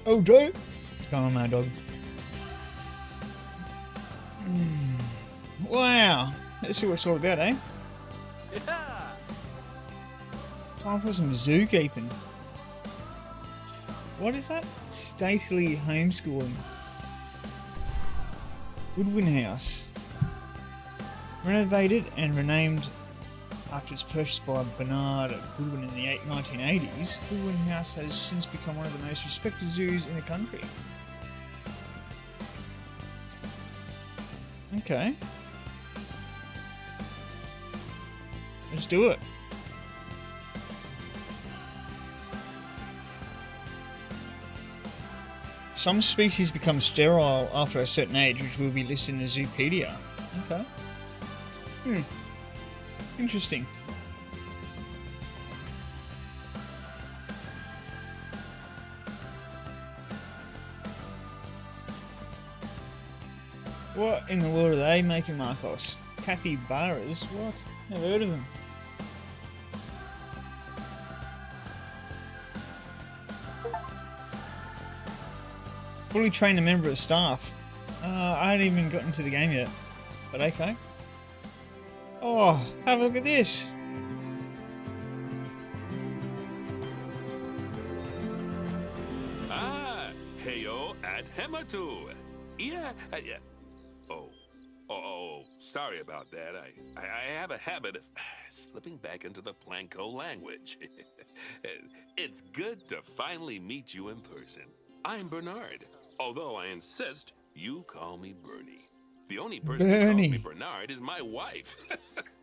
Oh, Joe. What's going on, Mad Dog? Wow. Let's see what it's all about, eh? Yeah. Time for some zookeeping. What is that? Stately homeschooling. Goodwin House. Renovated and renamed after its purchase by Bernard Goodwin in the 1980s, Goodwin House has since become one of the most respected zoos in the country. Okay. Let's do it. Some species become sterile after a certain age, which will be listed in the Zoopedia. Okay. Interesting. What in the world are they making, Marcos? Capybaras? What? Never heard of them. Fully trained a member of staff. I haven't even gotten into the game yet. But okay. Oh, have a look at this. Ah, heyo at Hematu. Yeah, yeah. Oh, sorry about that. I have a habit of slipping back into the Planko language. It's good to finally meet you in person. I'm Bernard, although I insist you call me Bernie. The only person who calls me Bernard is my wife.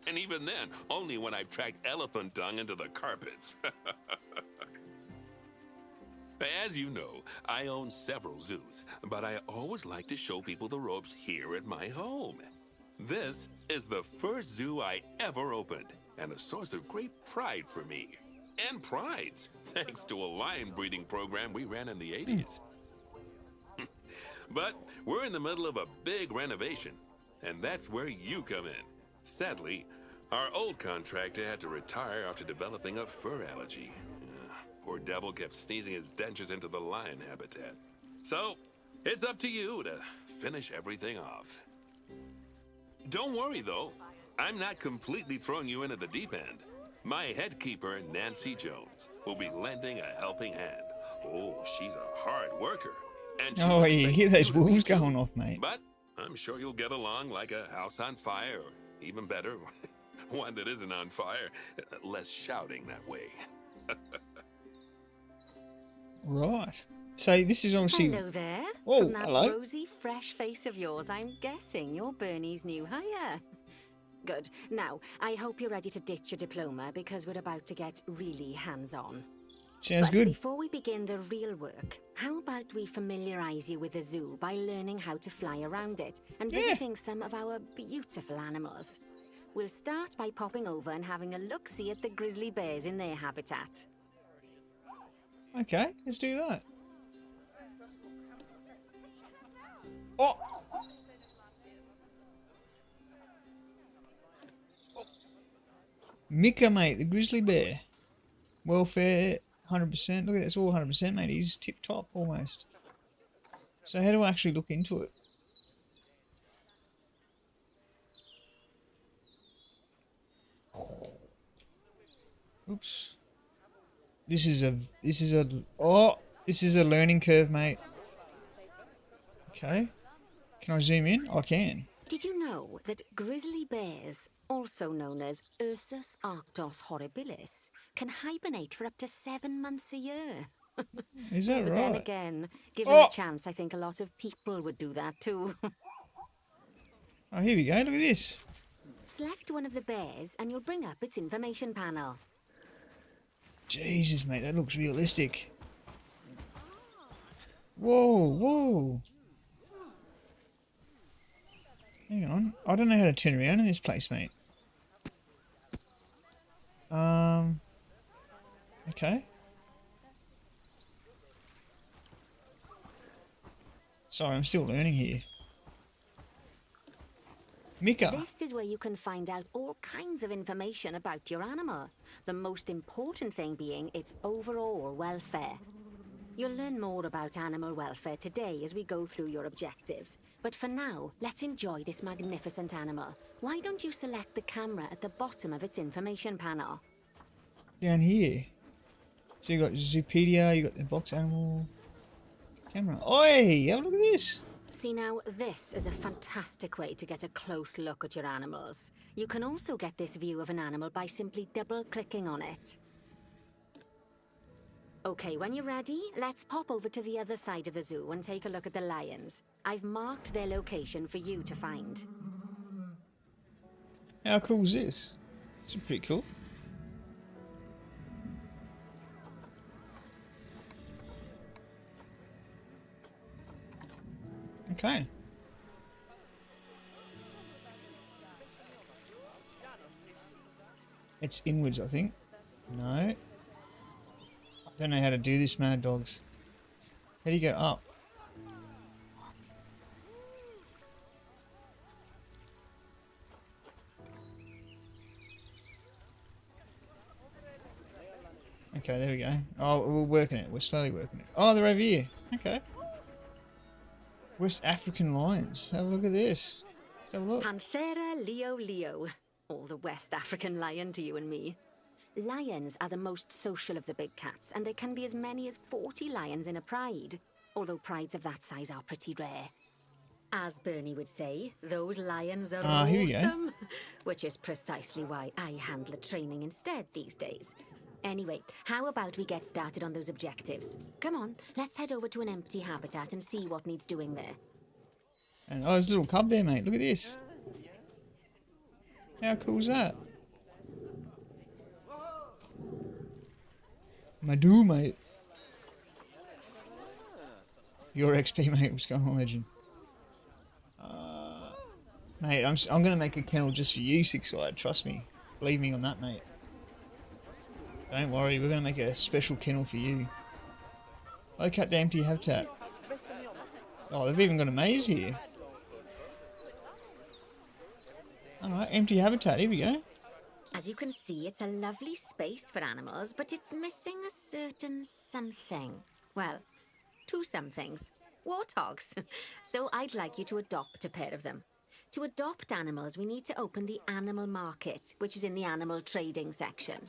And even then, only when I've tracked elephant dung into the carpets. As you know, I own several zoos, but I always like to show people the ropes here at my home. This is the first zoo I ever opened, and a source of great pride for me. And prides, thanks to a lion breeding program we ran in the 80s. But we're in the middle of a big renovation, and that's where you come in. Sadly, our old contractor had to retire after developing a fur allergy. Poor devil kept sneezing his dentures into the lion habitat. So, it's up to you to finish everything off. Don't worry, though. I'm not completely throwing you into the deep end. My head keeper, Nancy Jones, will be lending a helping hand. Oh, she's a hard worker. And oh, you hear those wolves going off, mate. But I'm sure you'll get along like a house on fire, or even better, one that isn't on fire. Less shouting that way. Right. So this is obviously... Hello there. Oh, from that hello. rosy, fresh face of yours, I'm guessing you're Bernie's new hire. Good. Now, I hope you're ready to ditch your diploma because we're about to get really hands-on. Sounds But good. before we begin the real work, how about we familiarize you with the zoo by learning how to fly around it and visiting some of our beautiful animals? We'll start by popping over and having a look-see at the grizzly bears in their habitat. Okay, let's do that. Oh! Mika, mate, the grizzly bear. Welfare, 100%. Look at that, it's all 100%, mate. He's tip-top, almost. So how do I actually look into it? Oops. This is a learning curve, mate. Okay. Can I zoom in? I can. Did you know that grizzly bears, also known as Ursus arctos horribilis, can hibernate for up to 7 months a year? Is that But right? then again, given a chance, I think a lot of people would do that too. Oh, here we go. Look at this. Select one of the bears and you'll bring up its information panel. Jesus, mate, that looks realistic. Whoa, whoa. Hang on. I don't know how to turn around in this place, mate. Okay. Sorry, I'm still learning here. Mika. This is where you can find out all kinds of information about your animal. The most important thing being its overall welfare. You'll learn more about animal welfare today as we go through your objectives. But for now, let's enjoy this magnificent animal. Why don't you select the camera at the bottom of its information panel? Down here. So you got Zoopedia, you got the box animal camera. Oi! Have a look at this. See now, this is a fantastic way to get a close look at your animals. You can also get this view of an animal by simply double-clicking on it. Okay, when you're ready, let's pop over to the other side of the zoo and take a look at the lions. I've marked their location for you to find. How cool is this? It's pretty cool. Okay. It's inwards, I think. No. I don't know how to do this, Mad Dogs. How do you go up? Okay, there we go. Oh, we're working it. We're slowly working it. Oh, they're over here. Okay. West African lions. Have a look at this. Let's have a look. Panthera leo leo. All the West African lion to you and me. Lions are the most social of the big cats, and there can be as many as 40 lions in a pride. Although prides of that size are pretty rare. As Bernie would say, those lions are awesome. Here we go. Which is precisely why I handle training instead these days. Anyway, how about we get started on those objectives? Come on, let's head over to an empty habitat and see what needs doing there. And oh, there's a little cub there, mate. Look at this. How cool is that? Madoo, mate. Your XP, mate. What's going on, legend? Mate, I'm gonna make a kennel just for you, Six-Eyed. Trust me. Believe me on that, mate. Don't worry, we're gonna make a special kennel for you. Locate the empty habitat. Oh, they've even got a maze here. Alright, empty habitat, here we go. As you can see, it's a lovely space for animals, but it's missing a certain something. Well, two somethings. Warthogs. So I'd like you to adopt a pair of them. To adopt animals, we need to open the animal market, which is in the animal trading section.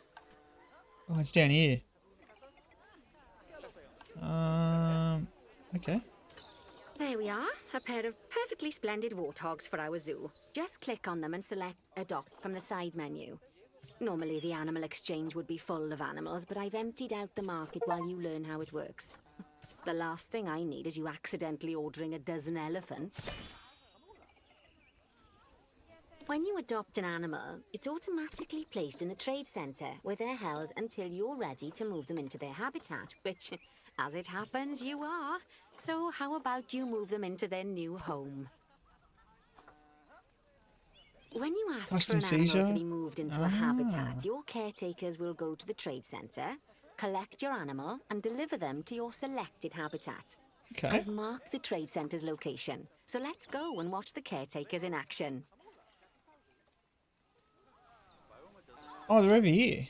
Oh, it's down here. Okay. There we are, a pair of perfectly splendid warthogs for our zoo. Just click on them and select Adopt from the side menu. Normally the animal exchange would be full of animals, but I've emptied out the market while you learn how it works. The last thing I need is you accidentally ordering a dozen elephants. When you adopt an animal, it's automatically placed in the trade centre, where they're held until you're ready to move them into their habitat, which, as it happens, you are. So how about you move them into their new home? When you ask Custom for an animal seizure? to be moved into a habitat, your caretakers will go to the trade centre, collect your animal, and deliver them to your selected habitat. Okay. I've marked the trade centre's location, so let's go and watch the caretakers in action. Oh, they're over here.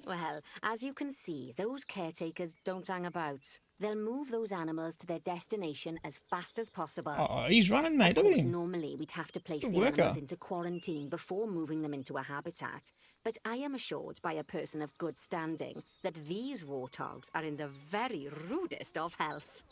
Well, as you can see, those caretakers don't hang about. They'll move those animals to their destination as fast as possible. Oh, he's running, mate. Of Look at course, him. normally we'd have to place Good the worker. animals into quarantine before moving them into a habitat. But I am assured by a person of good standing that these warthogs are in the very rudest of health.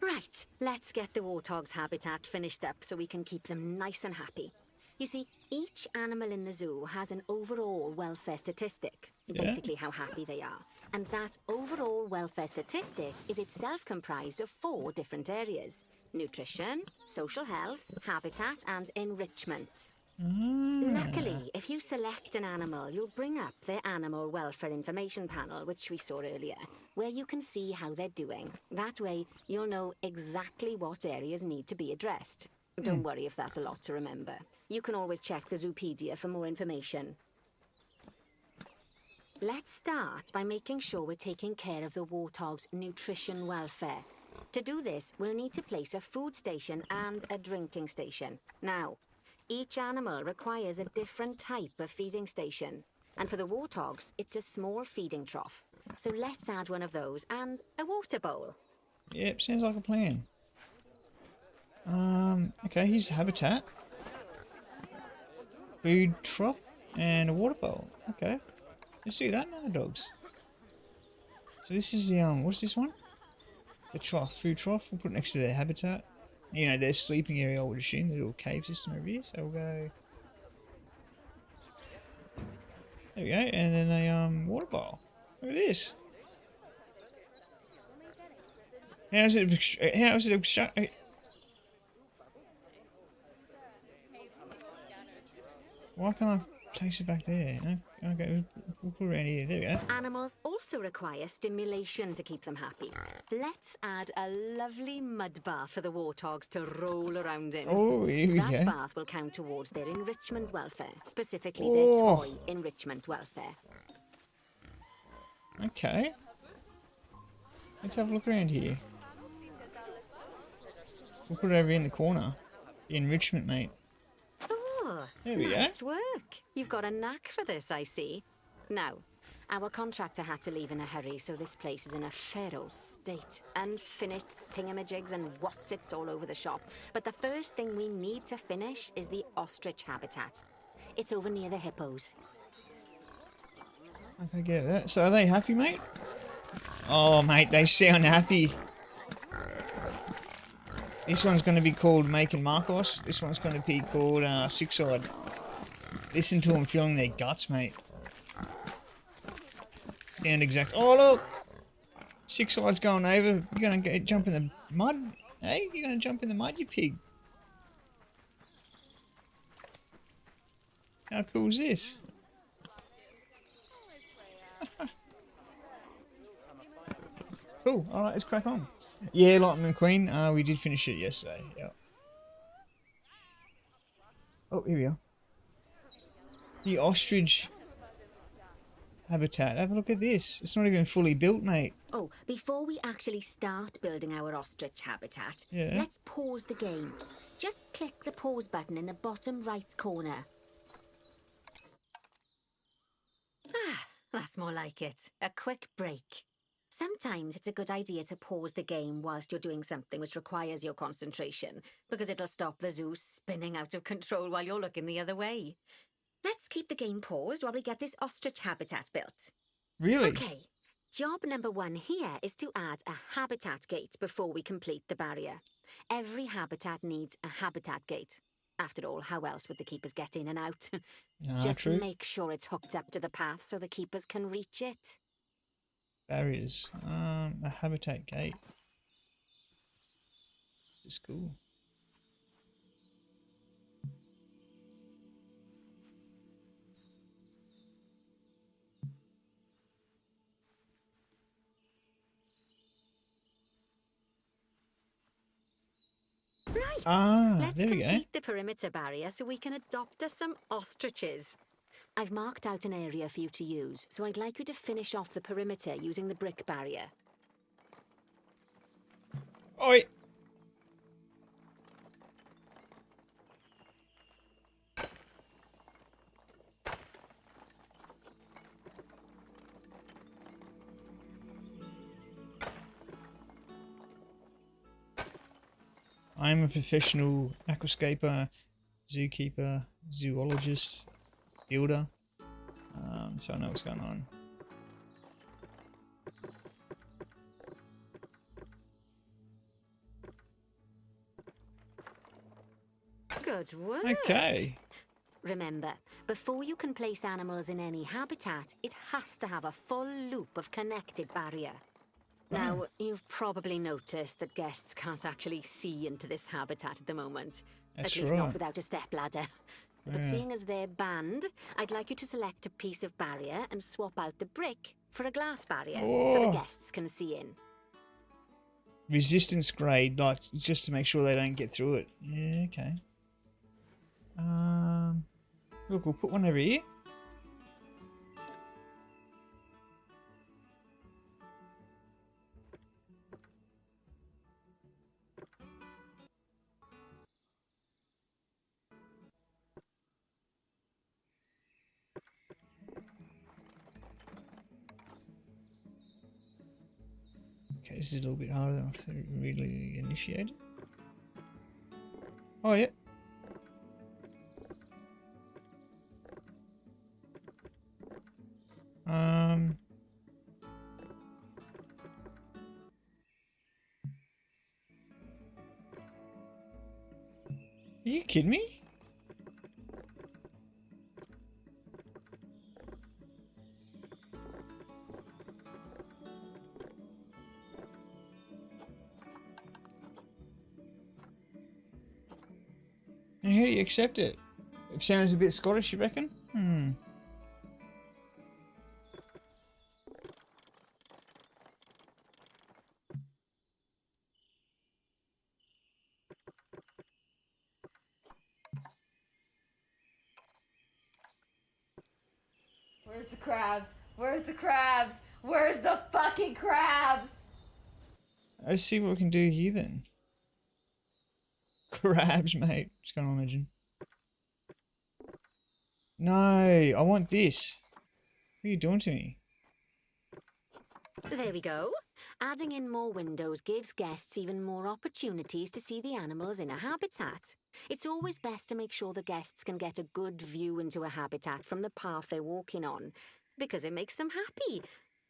Right, let's get the warthog's habitat finished up so we can keep them nice and happy. You see, each animal in the zoo has an overall welfare statistic, basically how happy they are. And that overall welfare statistic is itself comprised of 4 different areas: nutrition, social health, habitat, and enrichment. Luckily, if you select an animal, you'll bring up their animal welfare information panel, which we saw earlier, where you can see how they're doing. That way, you'll know exactly what areas need to be addressed. Don't worry if that's a lot to remember. You can always check the Zoopedia for more information. Let's start by making sure we're taking care of the warthog's nutrition welfare. To do this, we'll need to place a food station and a drinking station. Now, each animal requires a different type of feeding station. And for the warthogs, it's a small feeding trough. So let's add one of those and a water bowl. Yep, sounds like a plan. Okay, here's the habitat. Food trough and a water bowl. Okay, let's do that now, dogs. So this is the what's this one? The trough, food trough. We'll put it next to their habitat. You know, their sleeping area, I would assume, the little cave system over here. So we'll go. There we go, and then a water bowl. Look at this. How is it? How is it? Why can't I place it back there? Okay, we'll put it around here. There we go. Animals also require stimulation to keep them happy. Let's add a lovely mud bath for the warthogs to roll around in. Oh, here we go. That bath will count towards their enrichment welfare, specifically their toy enrichment welfare. Okay. Let's have a look around here. We'll put it over in the corner. The enrichment, mate. Oh, there we nice work. You've got a knack for this, I see. Now, our contractor had to leave in a hurry, so this place is in a pharaoh state. Unfinished thingamajigs and whatsits all over the shop. But the first thing we need to finish is the ostrich habitat. It's over near the hippos. Okay, get that. So are they happy, mate? Oh, mate, they sound happy. This one's going to be called Make and Marcos. This one's going to be called Six-Eyed. Listen to them feeling their guts, mate. Sound exact. Oh, look! Six-Eye's going over. You're going to jump in the mud? Hey, you're going to jump in the mud, you pig. How cool is this? Cool. Alright, let's crack on. Yeah, Lightning McQueen. We did finish it yesterday. Yep. Oh, here we are. The ostrich habitat. Have a look at this. It's not even fully built, mate. Oh, before we actually start building our ostrich habitat, Yeah. let's pause the game. Just click the pause button in the bottom right corner. Ah, that's more like it. A quick break. Sometimes it's a good idea to pause the game whilst you're doing something which requires your concentration, because it'll stop the zoo spinning out of control while you're looking the other way. Let's keep the game paused while we get this ostrich habitat built. Really? Okay, job number 1 here is to add a habitat gate before we complete the barrier. Every habitat needs a habitat gate. After all, how else would the keepers get in and out? Just true. make sure it's hooked up to the path so the keepers can reach it. Barriers. A habitat gate. This is cool. Right. Let's there we go. complete the perimeter barrier so we can adopt us some ostriches. I've marked out an area for you to use, so I'd like you to finish off the perimeter using the brick barrier. Oi! I'm a professional aquascaper, zookeeper, zoologist, builder, so I know what's going on. Good work. Okay. Remember, before you can place animals in any habitat, it has to have a full loop of connected barrier. Now, you've probably noticed that guests can't actually see into this habitat at the moment. That's at least right. not without a stepladder. But seeing as they're banned, I'd like you to select a piece of barrier and swap out the brick for a glass barrier so the guests can see in. Resistance grade, like, just to make sure they don't get through it. Yeah, okay. Look, we'll put one over here. Okay, this is a little bit harder than I really initiated. Oh, yeah. Are you kidding me? And how do you accept it? It sounds a bit Scottish, you reckon? Hmm. Where's the crabs? Where's the crabs? Where's the fucking crabs? Let's see what we can do here then. Crabs, mate. Just gonna imagine. No, I want this. What are you doing to me? There we go. Adding in more windows gives guests even more opportunities to see the animals in a habitat. It's always best to make sure the guests can get a good view into a habitat from the path they're walking on, because it makes them happy,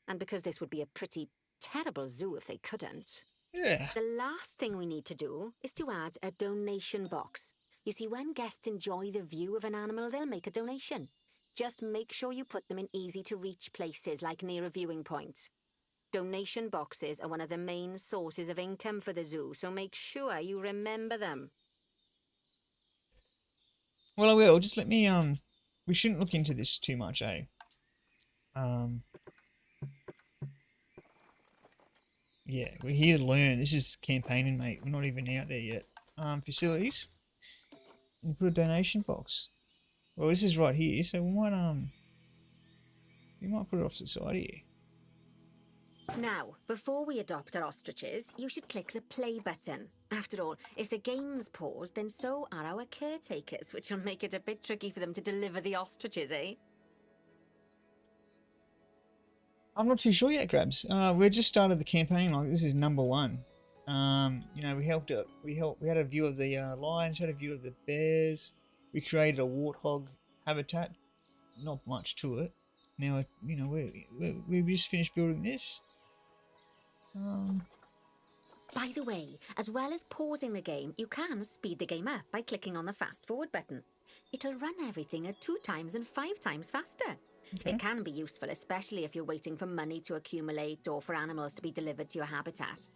and because this would be a pretty terrible zoo if they couldn't. Yeah. The last thing we need to do is to add a donation box. You see, when guests enjoy the view of an animal, they'll make a donation. Just make sure you put them in easy-to-reach places, like near a viewing point. Donation boxes are one of the main sources of income for the zoo, so make sure you remember them. Well, I will. Just let me, we shouldn't look into this too much, eh? Yeah, we're here to learn. This is campaigning, mate. We're not even out there yet. Facilities. You put a donation box. Well, this is right here, so we might put it off to the side here. Now, before we adopt our ostriches, you should click the play button. After all, if the game's paused, then so are our caretakers, which will make it a bit tricky for them to deliver the ostriches, eh? I'm not too sure yet, Grabs. We just started the campaign. Like, this is number 1. You know, we had a view of the lions, had a view of the bears. We created a warthog habitat. Not much to it. Now, you know, we just finished building this. By the way, as well as pausing the game, you can speed the game up by clicking on the fast forward button. It'll run everything at 2 times and 5 times faster. Okay. It can be useful, especially if you're waiting for money to accumulate or for animals to be delivered to your habitat.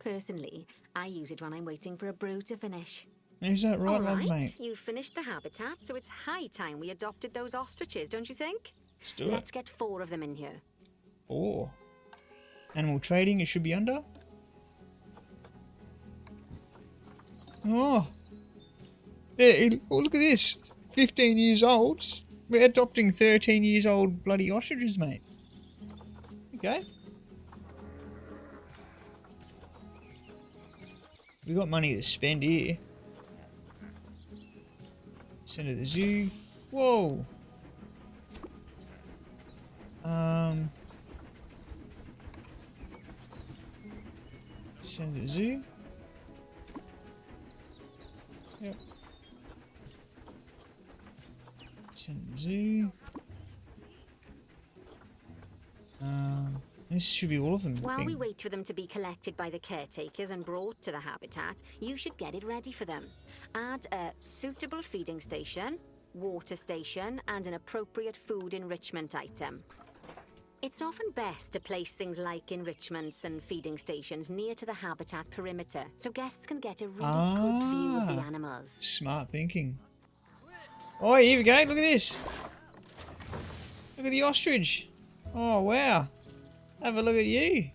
Personally, I use it when I'm waiting for a brew to finish. Is that right, All love, right, mate? you've finished the habitat, so it's high time we adopted those ostriches, don't you think? Let's do it. Let's get 4 of them in here. 4. Animal trading, it should be under. Oh. Yeah, oh, look at this. 15 years old. We're adopting 13 years old bloody ostriches, mate. Okay. We got money to spend here. Send to the zoo. Whoa. Send to the zoo. Yep. Send to the zoo. This should be all of them. While we wait for them to be collected by the caretakers and brought to the habitat, you should get it ready for them. Add a suitable feeding station, water station, and an appropriate food enrichment item. It's often best to place things like enrichments and feeding stations near to the habitat perimeter, so guests can get a really good view of the animals. Smart thinking. Oh, here we go. Look at this. Look at the ostrich. Oh, wow. Have a look at you.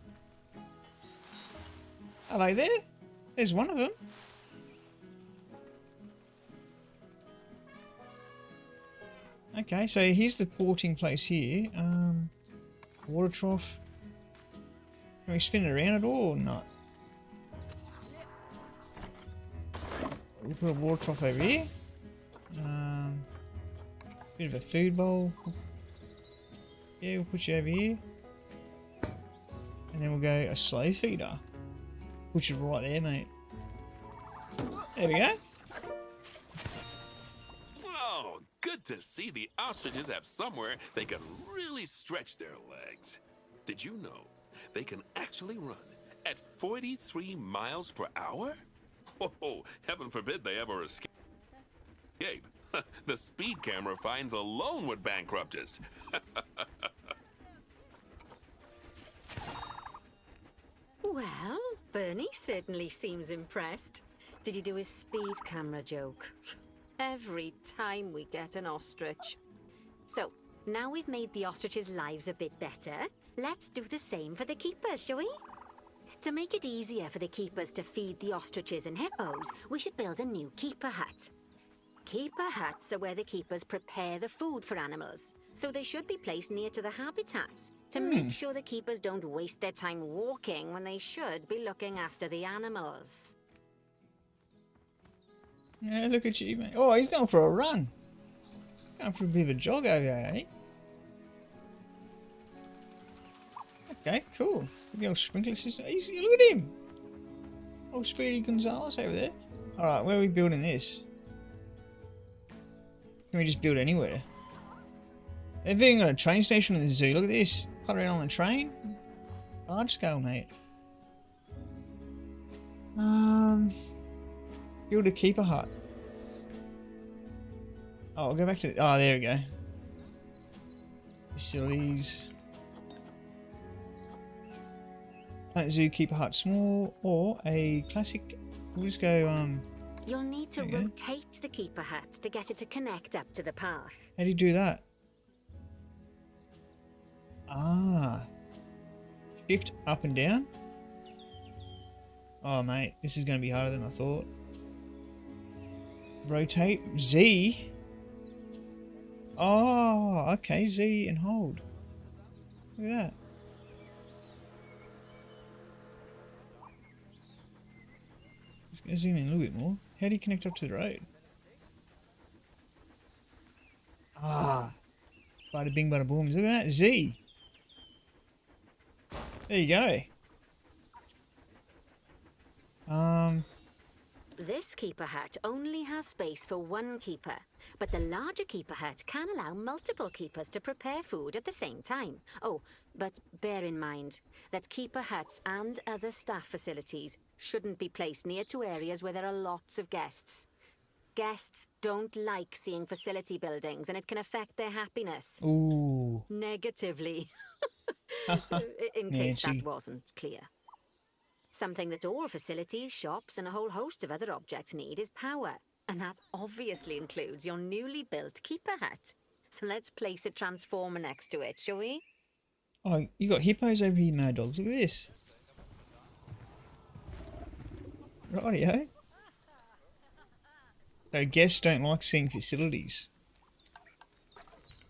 Hello there. There's one of them. Okay, so here's the porting place here. Water trough. Can we spin it around at all or not? We'll put a water trough over here. Bit of a food bowl. Yeah, we'll put you over here. And then we'll go a slow feeder. Push it right there, mate. There we go. Oh, good to see the ostriches have somewhere they can really stretch their legs. Did you know they can actually run at 43 miles per hour? Oh, heaven forbid they ever escape. The speed camera fines alone would bankrupt us. Well, Bernie certainly seems impressed. Did you do his speed camera joke? Every time we get an ostrich. So, now we've made the ostriches' lives a bit better, let's do the same for the keepers, shall we? To make it easier for the keepers to feed the ostriches and hippos, we should build a new keeper hut. Keeper huts are where the keepers prepare the food for animals, so they should be placed near to the habitats to make sure the keepers don't waste their time walking when they should be looking after the animals. Yeah, look at you, mate. Oh, he's going for a run. Going for a bit of a jog over here, eh? Okay, cool. The old sprinkler system. Look at him. Old Speedy Gonzales over there. Alright, where are we building this? Can we just build anywhere? They're building on a train station in the zoo. Look at this. Put around on the train. Large scale, mate. Build a keeper hut. Oh, I'll go back to... Oh, there we go. Facilities. Planet Zoo keeper hut small or a classic... We'll just go... You'll need to rotate the keeper hut to get it to connect up to the path. How do you do that? Ah. Shift up and down? Oh, mate. This is going to be harder than I thought. Rotate. Z? Oh, okay. Z and hold. Look at that. Let's go zoom in a little bit more. How do you connect up to the road? Ah. Bada bing, bada boom. Look at that. Z. There you go. This keeper hut only has space for one keeper, but the larger keeper hut can allow multiple keepers to prepare food at the same time. Oh, but bear in mind that keeper huts and other staff facilities shouldn't be placed near to areas where there are lots of guests. Guests don't like seeing facility buildings, and it can affect their happiness. Ooh. Negatively. In case that wasn't clear. Something that all facilities, shops, and a whole host of other objects need is power. And that obviously includes your newly built keeper hut. So let's place a transformer next to it, shall we? Oh, you got hippos over here, mad dogs. Look at this. Rightio. So guests don't like seeing facilities.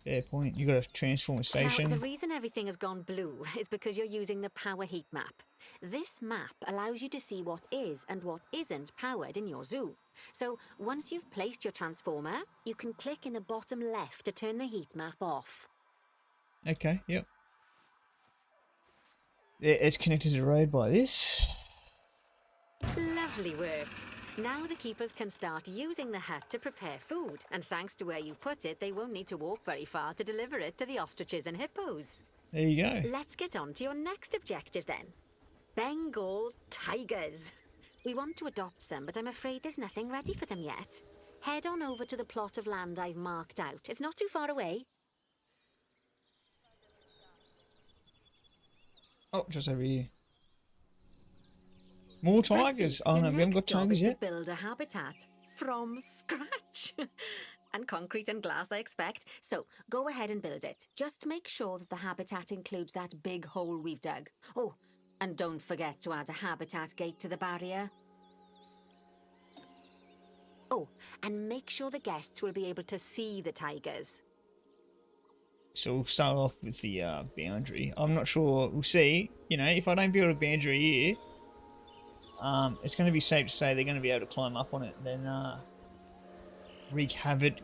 Fair point. You got a transformer station. Now, the reason everything has gone blue is because you're using the power heat map. This map allows you to see what is and what isn't powered in your zoo. So once you've placed your transformer, you can click in the bottom left to turn the heat map off. Okay, yep. It's connected to the road by this. Lovely work. Now the keepers can start using the hut to prepare food, and thanks to where you've put it, they won't need to walk very far to deliver it to the ostriches and hippos. There you go. Let's get on to your next objective then. Bengal tigers. We want to adopt some, but I'm afraid there's nothing ready for them yet. Head on over to the plot of land I've marked out. It's not too far away. Oh, just over here. More tigers. Oh no, we haven't got tigers yet. To build a habitat from scratch. And concrete and glass, I expect. So go ahead and build it. Just make sure that the habitat includes that big hole we've dug. Oh, and don't forget to add a habitat gate to the barrier. Oh, and make sure the guests will be able to see the tigers. So we'll start off with the boundary. I'm not sure. We'll see. You know, if I don't build a boundary here, it's going to be safe to say they're going to be able to climb up on it, then wreak havoc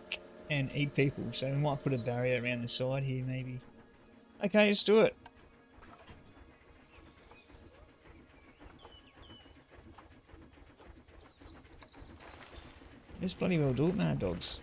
and eat people. So we might put a barrier around the side here, maybe. Okay, let's do it. Let's bloody well do it, mad dogs.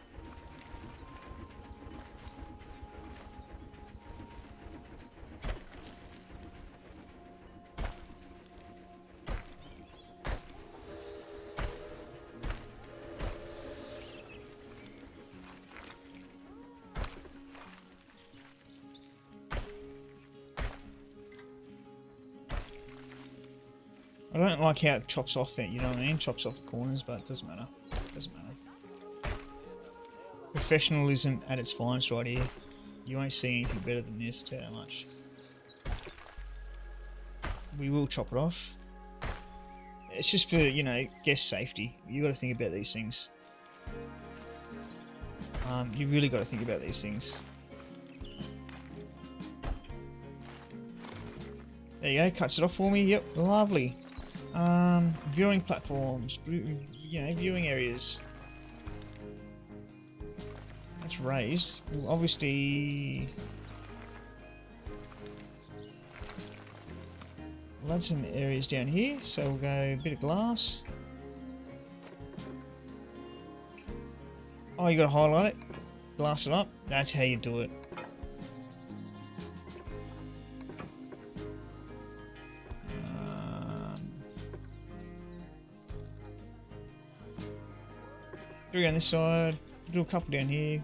I don't like how it chops off it, you know what I mean? Chops off the corners, but it doesn't matter. Doesn't matter. Professionalism at its finest right here. You won't see anything better than this, tell you how much. We will chop it off. It's just for, you know, guest safety. You got to think about these things. You really got to think about these things. There you go, cuts it off for me. Yep, lovely. Viewing platforms, you know, viewing areas. That's raised. Well, obviously, we'll add some areas down here. So we'll go a bit of glass. Oh, you got to highlight it, glass it up. That's how you do it. Three on this side, do a couple down here.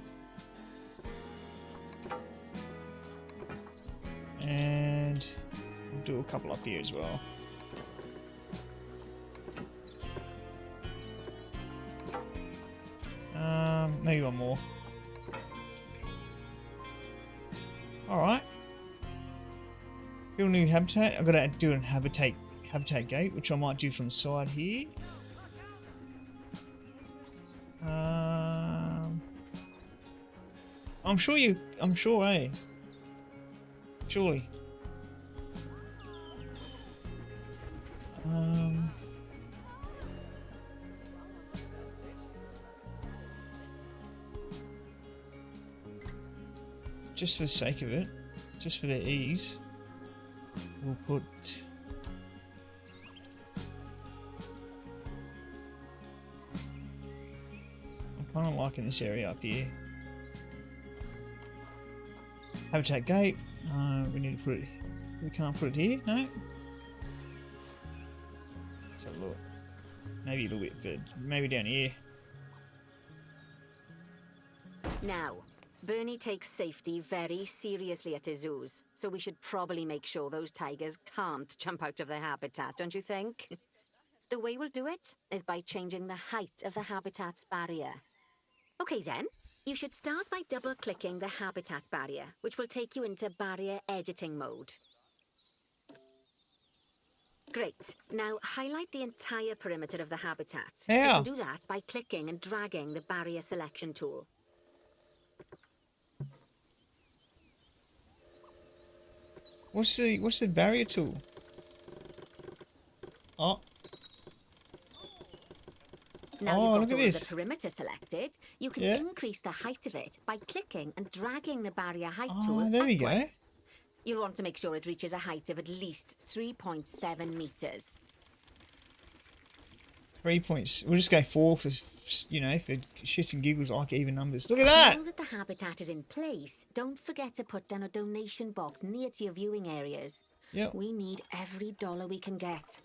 And we'll do a couple up here as well. Maybe one more. Alright. Build a new habitat. I've got to do a habitat gate, which I might do from the side here. I'm sure, eh? Surely. Just for the sake of it, just for their ease, we'll put I'm kind of liking this area up here. Habitat gate. We need to put it. We can't put it here. No. Let's have a look. Maybe a little bit, but maybe down here. Now, Bernie takes safety very seriously at his zoos, so we should probably make sure those tigers can't jump out of their habitat, don't you think? The way we'll do it is by changing the height of the habitat's barrier. Okay then. You should start by double-clicking the habitat barrier, which will take you into barrier editing mode. Great. Now highlight the entire perimeter of the habitat. Yeah. You can do that by clicking and dragging the barrier selection tool. What's the barrier tool? Oh. Now Oh, you've look got at all this. the perimeter selected, you can Yeah. increase the height of it by clicking and dragging the barrier height Oh, tool there we go. upwards. You'll want to make sure it reaches a height of at least 3.7 meters. 3 points. We'll just go 4 for, you know, for shits and giggles. I like even numbers. Look at that. Now that the habitat is in place, don't forget to put down a donation box near to your viewing areas. Yep. We need every dollar we can get.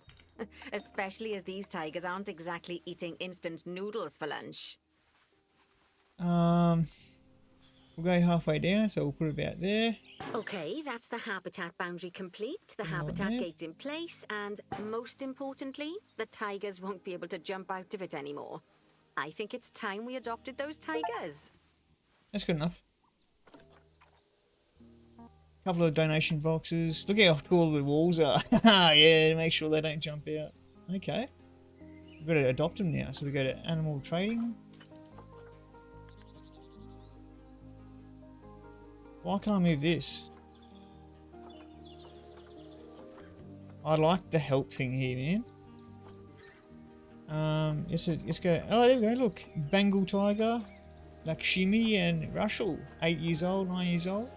Especially as these tigers aren't exactly eating instant noodles for lunch. We'll go halfway down, so we'll put it about there. Okay, that's the habitat boundary complete, the habitat there. gate in place, and most importantly, the tigers won't be able to jump out of it anymore. I think it's time we adopted those tigers. That's good enough. Couple of donation boxes. Look how tall the walls are. Yeah, to make sure they don't jump out. Okay. We've got to adopt them now. So we go to animal trading. Why can't I move this? I like the help thing here, man. Let's go. Oh, there we go. Look, Bengal tiger, Lakshmi, and Russell. 8 years old, 9 years old.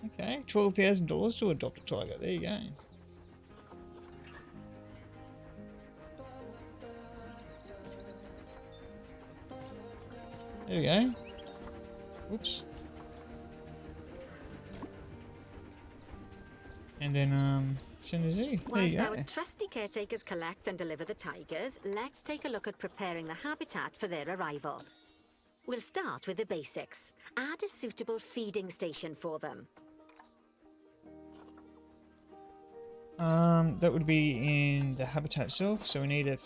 Okay, $12,000 to adopt a tiger. There you go. There we go. Whoops. And then, send a Z. There you Whilst go. our trusty caretakers collect and deliver the tigers, let's take a look at preparing the habitat for their arrival. We'll start with the basics. Add a suitable feeding station for them. That would be in the habitat itself, so we need a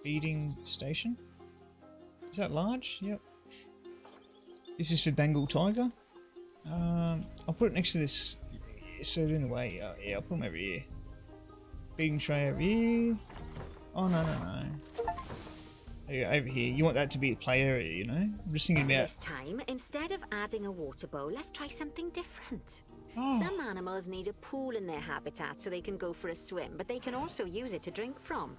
feeding station. Is that large? Yep. This is for Bengal tiger. I'll put it next to this, so they're in the way. Yeah, I'll put them over here. Feeding tray over here. Oh, no. Over here. You want that to be a play area, you know? I'm just thinking about... This time, instead of adding a water bowl, let's try something different. Oh. Some animals need a pool in their habitat so they can go for a swim, but they can also use it to drink from.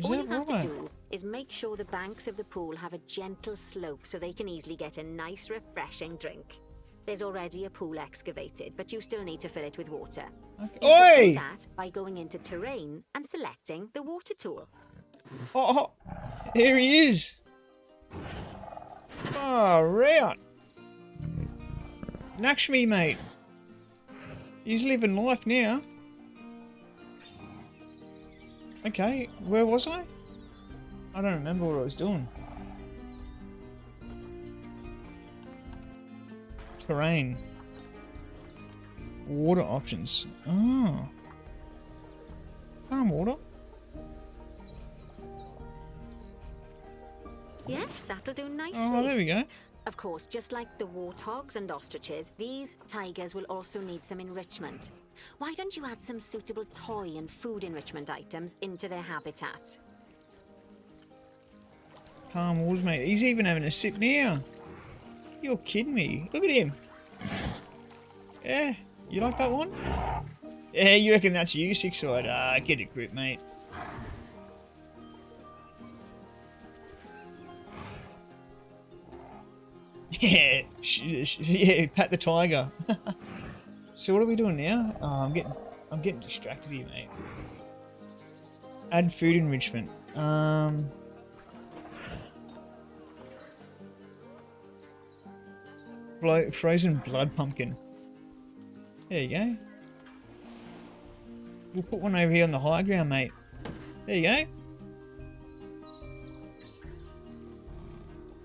All you have to do is make sure the banks of the pool have a gentle slope so they can easily get a nice, refreshing drink. There's already a pool excavated, but you still need to fill it with water. Okay. You can Oi! do that by going into terrain and selecting the water tool. Oh, here he is. Oh, right. Lakshmi, mate. He's living life now. Okay, where was I? I don't remember what I was doing. Terrain. Water options. Oh. Calm water. Yes, that'll do nicely. Oh, there we go. Of course, just like the warthogs and ostriches, these tigers will also need some enrichment. Why don't you add some suitable toy and food enrichment items into their habitat? Calm waters, mate. He's even having a sip now. You're kidding me. Look at him. Yeah, you like that one? Yeah, you reckon that's you, six-eyed? Get a grip, mate. Yeah, yeah, pat the tiger. So what are we doing now? Oh, I'm getting distracted here, mate. Add food enrichment. Frozen blood pumpkin. There you go. We'll put one over here on the high ground, mate. There you go.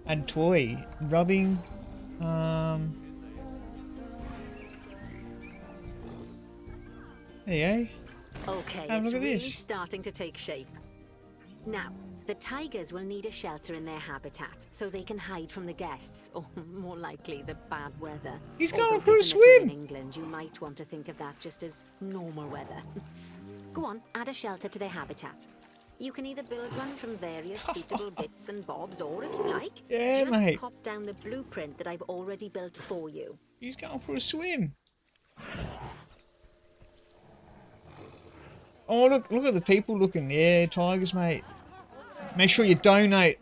Add toy. Rubbing. There you go. Okay, Have a it's look at really this. starting to take shape. Now, the tigers will need a shelter in their habitat so they can hide from the guests, or more likely, the bad weather. He's Although going for a given that we're swim. in England, you might want to think of that just as normal weather. Go on, add a shelter to their habitat. You can either build one from various suitable bits and bobs, or if you like, Yeah, just mate. pop down the blueprint that I've already built for you. He's going for a swim. Oh, look at the people looking. Yeah, tigers, mate. Make sure you donate.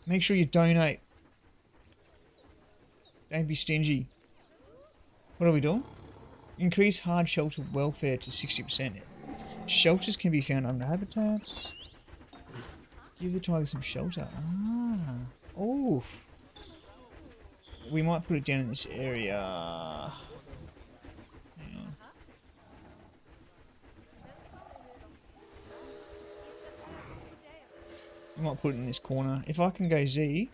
Make sure you donate. Don't be stingy. What are we doing? Increase hard shelter welfare to 60%. Shelters can be found under habitats. Give the tiger some shelter. Ah. Oof. We might put it down in this area. Hang on. We might put it in this corner. If I can go Z.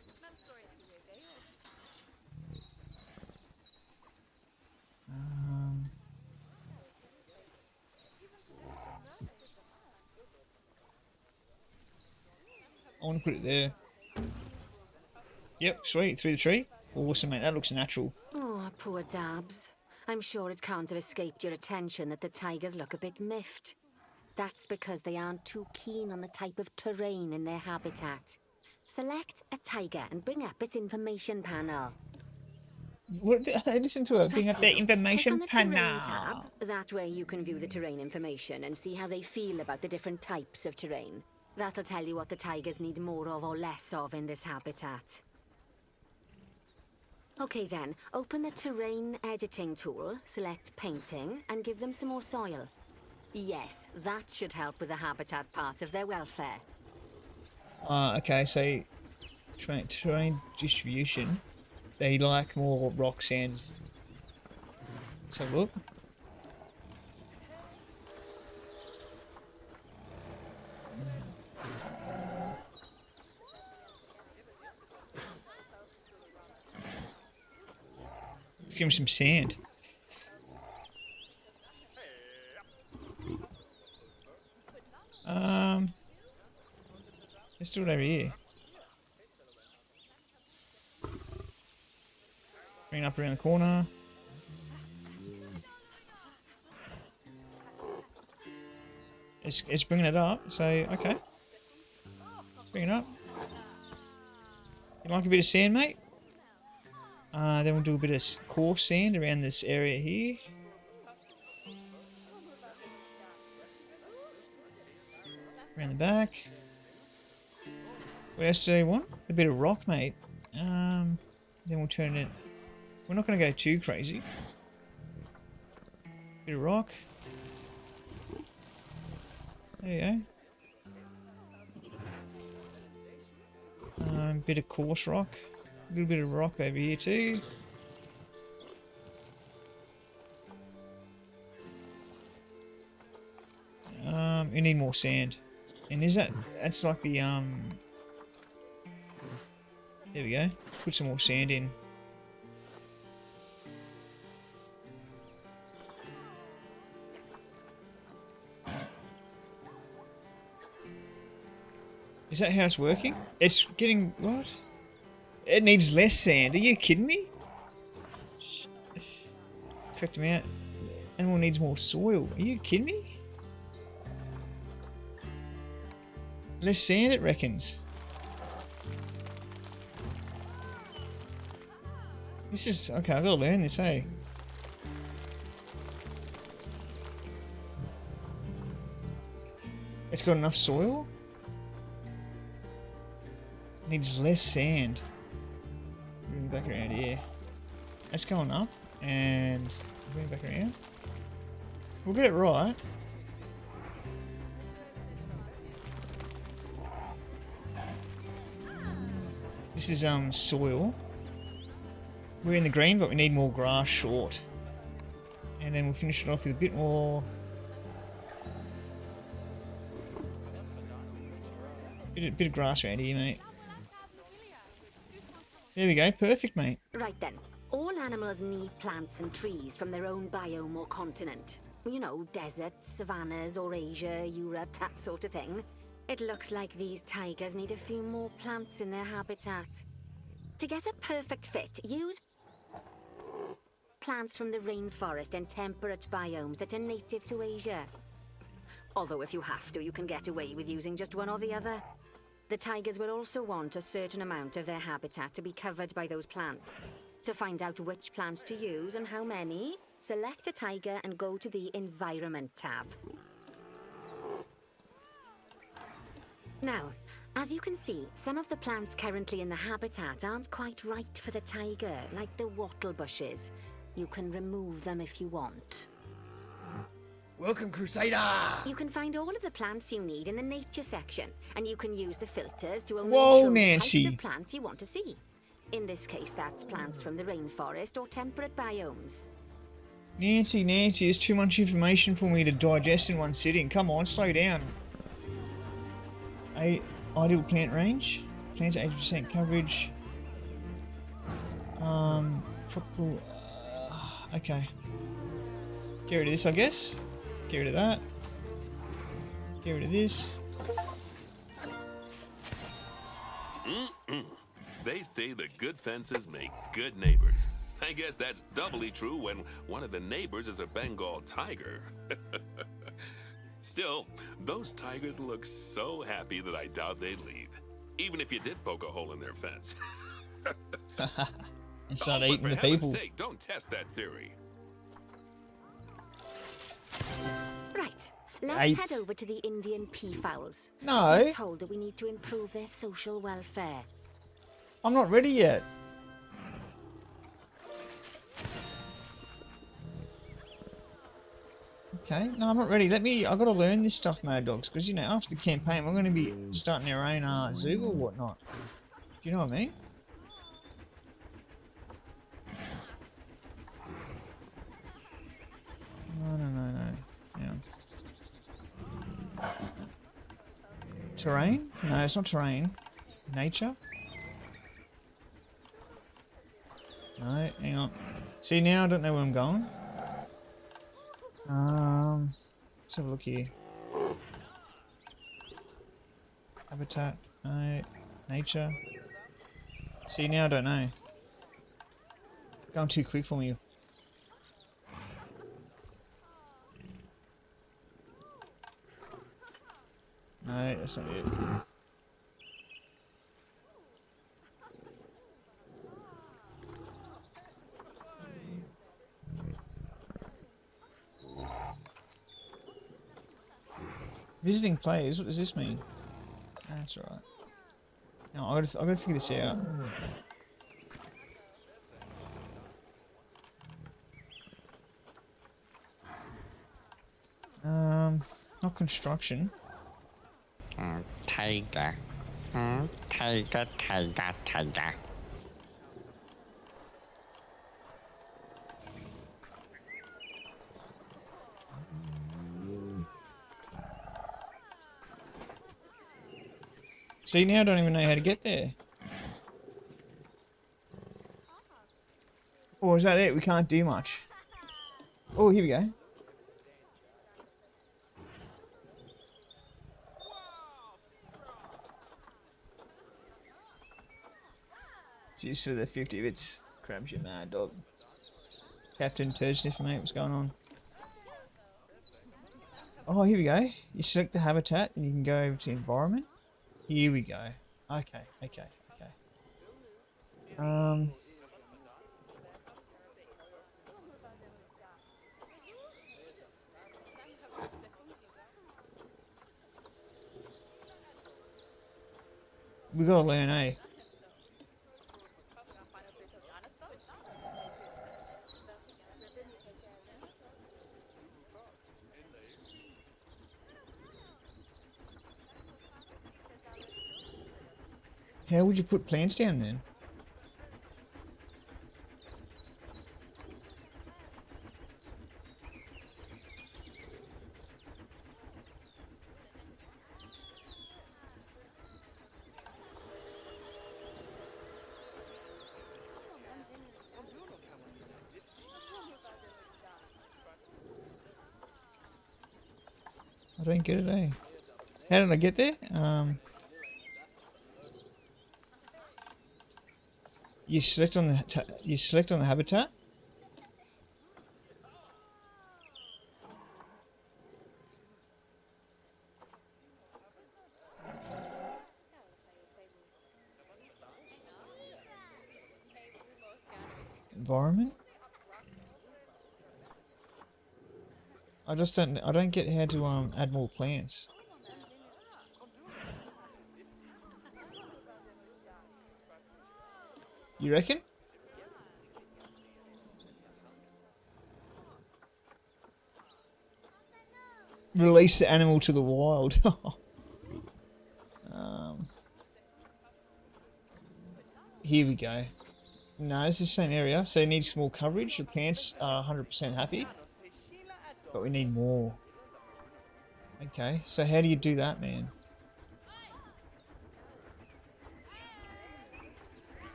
I want to put it there. Yep, sweet. Through the tree. Awesome, mate. That looks natural. Oh, poor Dabs. I'm sure it can't have escaped your attention that the tigers look a bit miffed. That's because they aren't too keen on the type of terrain in their habitat. Select a tiger and bring up its information panel. What? Listen to her. Bring up the Righto. information Click on the panel. terrain tab. That way you can view the terrain information and see how they feel about the different types of terrain. That'll tell you what the tigers need more of or less of in this habitat. Okay then, open the terrain editing tool, select painting, and give them some more soil. Yes, that should help with the habitat part of their welfare. Okay, so terrain distribution. They like more rock sand. Let's have a look. Let's give him some sand. Let's do it over here. Bring it up around the corner. It's bringing it up, so okay. Bring it up. You like a bit of sand, mate? Then we'll do a bit of coarse sand around this area here. Around the back. What else do they want? A bit of rock, mate. Then we'll turn it... We're not going to go too crazy. Bit of rock. There you go. Bit of coarse rock. A little bit of rock over here too. You need more sand. And is that's like the there we go. Put some more sand in. Is that how it's working? It's getting... what? It needs less sand. Are you kidding me? Correct him out. Animal needs more soil. Are you kidding me? Less sand, it reckons. This is... okay, I've got to learn this, eh? It's got enough soil? Needs less sand. Bring it back around here. That's going up. And bring it back around. We'll get it right. This is soil. We're in the green, but we need more grass short. And then we'll finish it off with a bit more... bit of grass around here, mate. There we go, perfect, mate. Right then, all animals need plants and trees from their own biome or continent. You know, deserts, savannas, Eurasia, Europe, that sort of thing. It looks like these tigers need a few more plants in their habitat. To get a perfect fit, use plants from the rainforest and temperate biomes that are native to Asia. Although if you have to, you can get away with using just one or the other. The tigers will also want a certain amount of their habitat to be covered by those plants. To find out which plants to use and how many, select a tiger and go to the Environment tab. Now, as you can see, some of the plants currently in the habitat aren't quite right for the tiger, like the wattle bushes. You can remove them if you want. Welcome, Crusader! You can find all of the plants you need in the nature section, and you can use the filters to only Whoa, show the Nancy. types of plants you want to see. In this case, that's plants from the rainforest or temperate biomes. Nancy, there's too much information for me to digest in one sitting. Come on, slow down. Ideal plant range. Plants 80% coverage. Tropical... okay. Get rid of this, I guess. Get rid of that. Get rid of this. They say the good fences make good neighbors. I guess that's doubly true when one of the neighbors is a Bengal tiger. Still, those tigers look so happy that I doubt they'd leave. Even if you did poke a hole in their fence. And start but eating for the heaven's people. sake, don't test that theory. Right, let's Hey. head over to the Indian peafowls. No. We're told that we need to improve their social welfare. I'm not ready yet. Okay, no, I'm not ready. I gotta learn this stuff, Mad Dogs, because, you know, after the campaign, we're gonna be starting our own zoo or whatnot. Do you know what I mean? No. Yeah. Terrain? No, it's not terrain. Nature? No, hang on. See, now I don't know where I'm going. Let's have a look here. Habitat? No. Nature? See, now I don't know. Going too quick for me. No, that's not it. Visiting players, what does this mean? That's alright. No, I gotta figure this out. Not construction. Tiger. Tiger. See, now I don't even know how to get there. Or is that it? We can't do much. Oh, here we go. Just for the 50 bits. Crabs, you mad dog. Captain Turd Sniffer, mate, what's going on? Oh, here we go. You select the habitat and you can go over to environment. Here we go. Okay. We gotta learn, eh? How would you put plants down then? I don't get it, eh? How did I get there? You select on the habitat. Environment. I don't get how to add more plants. You reckon? Release the animal to the wild. Here we go. No, it's the same area, so it needs more coverage. The plants are 100% happy, but we need more. Okay, so how do you do that, man?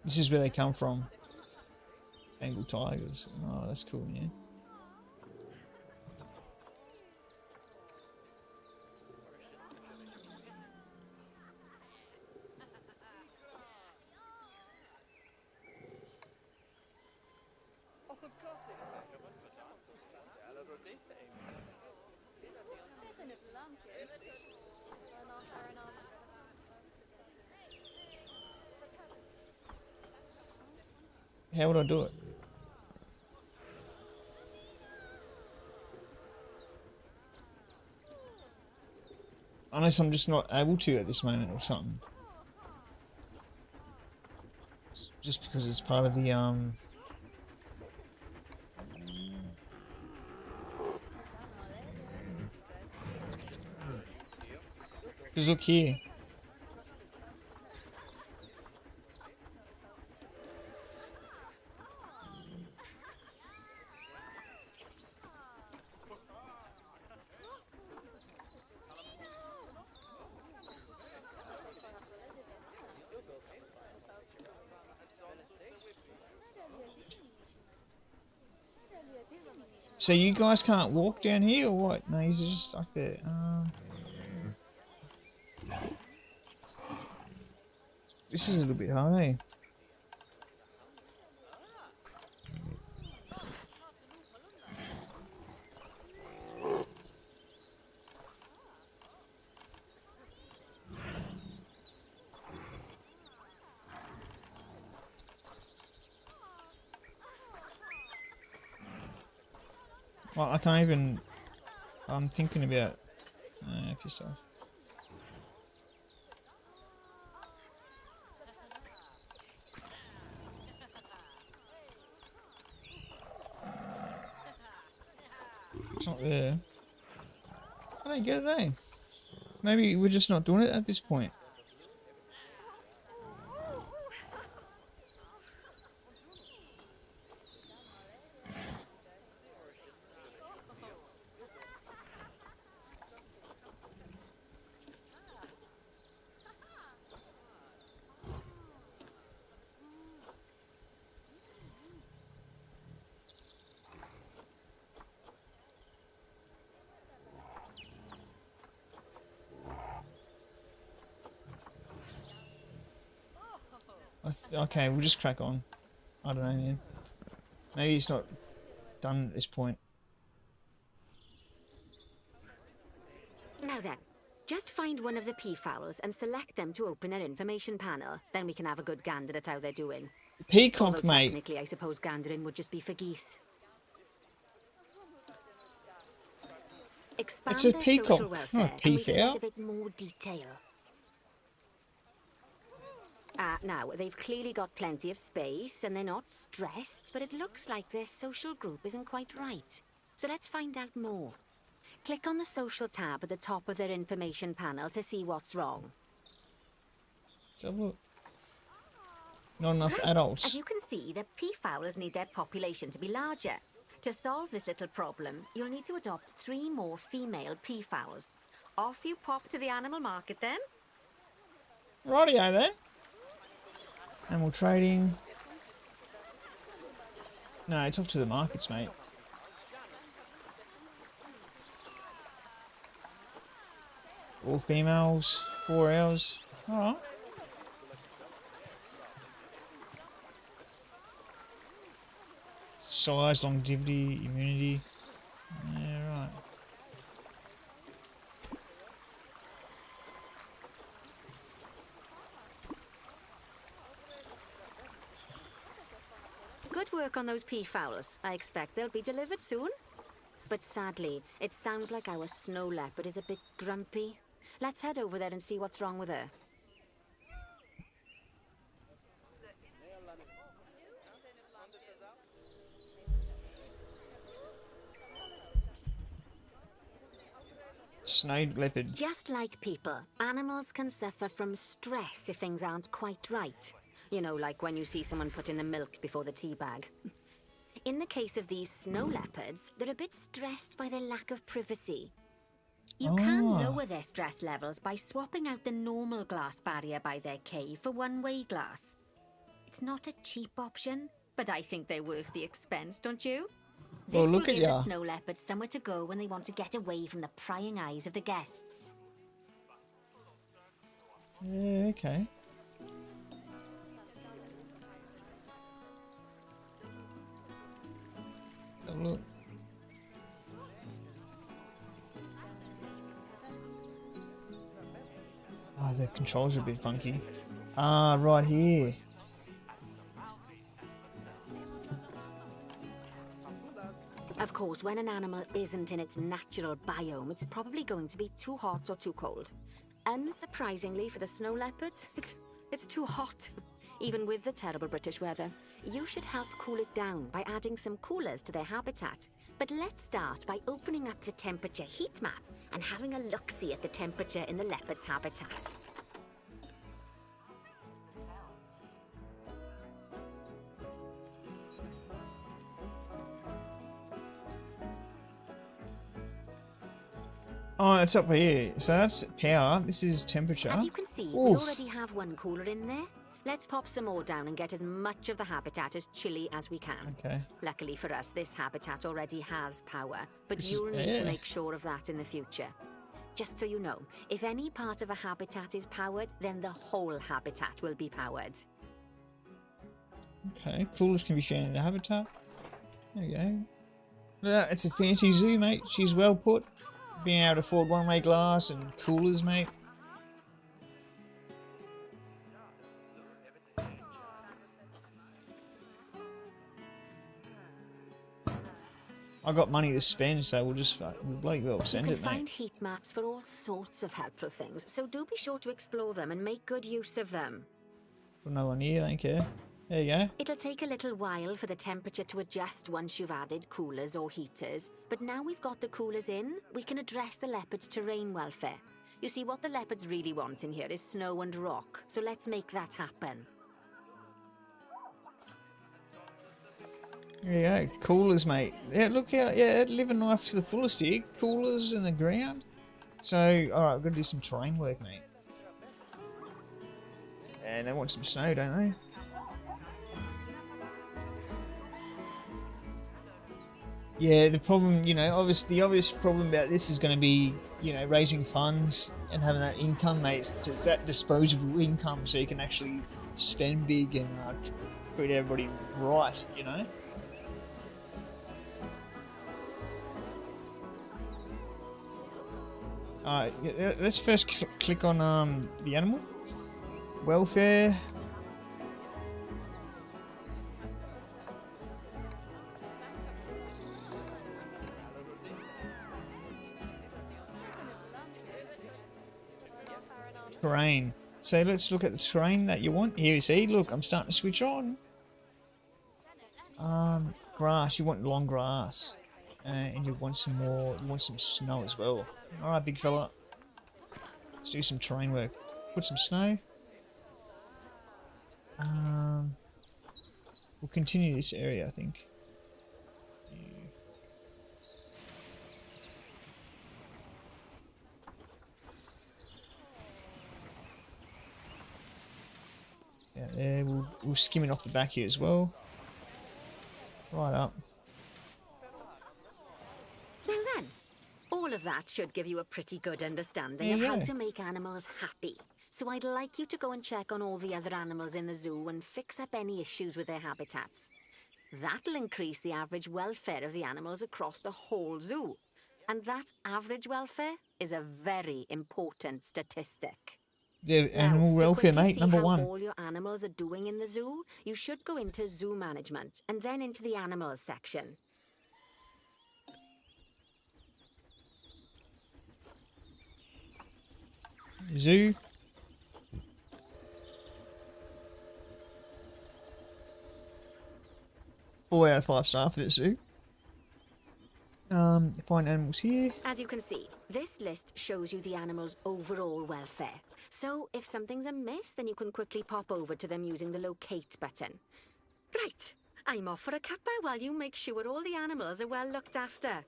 This is where they come from. Bengal tigers. Oh, that's cool, man. How would I do it? Unless I'm just not able to at this moment or something. Just because it's part of the Because look here. So you guys can't walk down here or what? No, he's just stuck there. This is a little bit hard, eh? Well, I can't even... I'm thinking about... help yourself. It's not there. I don't get it, eh? Maybe we're just not doing it at this point. Okay, we'll just crack on. I don't know, man. Maybe it's not done at this point. Now then, just find one of the peafowls and select them to open their information panel. Then we can have a good gander at how they're doing. Peacock, Although mate. technically, I suppose gandering would just be for geese. Expand It's a their peacock, social welfare, not a and we can peafowl. get a bit more detail. Now, they've clearly got plenty of space, and they're not stressed, but it looks like their social group isn't quite right. So let's find out more. Click on the social tab at the top of their information panel to see what's wrong. So look. Not enough As adults. you can see, the peafowls need their population to be larger. To solve this little problem, you'll need to adopt 3 more female peafowls. Off you pop to the animal market then. Rightio then. Animal trading. No, it's off to the markets, mate. All females, 4 hours. Alright. Size, longevity, immunity. Yeah, right. Good work on those peafowls. I expect they'll be delivered soon. But sadly, it sounds like our snow leopard is a bit grumpy. Let's head over there and see what's wrong with her. Snowed leopard. Just like people, animals can suffer from stress if things aren't quite right. You know, like when you see someone put in the milk before the tea bag. In the case of these snow leopards, they're a bit stressed by their lack of privacy. You can lower their stress levels by swapping out the normal glass barrier by their cave for one-way glass. It's not a cheap option, but I think they're worth the expense, don't you? Well, This look will at give ya. the snow leopards somewhere to go when they want to get away from the prying eyes of the guests. Yeah, okay. Let's have a look. Oh, the controls are a bit funky. Ah, right here. Of course, when an animal isn't in its natural biome, it's probably going to be too hot or too cold. Unsurprisingly for the snow leopards, it's too hot. Even with the terrible British weather. You should help cool it down by adding some coolers to their habitat. But let's start by opening up the temperature heat map and having a look-see at the temperature in the leopard's habitat. Oh, it's up here. So that's power. This is temperature. As you can see, we Oof. already have one cooler in there. Let's pop some more down and get as much of the habitat as chilly as we can. Okay. Luckily for us, this habitat already has power, but This- you'll need to yeah. make sure of that in the future. Just so you know, if any part of a habitat is powered, then the whole habitat will be powered. Okay. Coolers can be found in the habitat. There you go. Yeah, it's a fancy zoo, mate. She's well put. Being able to afford one-way glass and coolers, mate. I got money to spend, so we'll bloody well send You it, can find mate. heat maps for all sorts of helpful things, so do be sure to explore them and make good use of them. Got another one here, don't care. There you go. It'll take a little while for the temperature to adjust once you've added coolers or heaters, but now we've got the coolers in, we can address the leopard's terrain welfare. You see, what the leopards really want in here is snow and rock, so let's make that happen. There you go. Coolers, mate. Yeah, look out. Yeah, living life to the fullest here. Coolers in the ground. So, alright, we've got to do some terrain work, mate. And they want some snow, don't they? Yeah, the problem, you know, the obvious problem about this is going to be, you know, raising funds and having that income, mate, that disposable income, so you can actually spend big and treat everybody right, you know. Alright, let's first click on the animal welfare. Terrain. So let's look at the terrain that you want. Here you see, look, I'm starting to switch on. Grass, you want long grass. And you want some more, you want some snow as well. Alright, big fella. Let's do some terrain work. Put some snow. We'll continue this area, I think. Yeah, there, we'll skim it off the back here as well. Right up. Now then, all of that should give you a pretty good understanding There of you how go. to make animals happy. So I'd like you to go and check on all the other animals in the zoo and fix up any issues with their habitats. That'll increase the average welfare of the animals across the whole zoo. And that average welfare is a very important statistic. The Now, animal to welfare, quickly mate, see number how one. all your animals are doing in the zoo, you should go into zoo management and then into the animals section. Zoo. Four out of 5 star for this zoo. Find animals here. As you can see, this list shows you the animal's overall welfare. So if something's amiss, then you can quickly pop over to them using the locate button. Right, I'm off for a cuppa while you make sure all the animals are well looked after.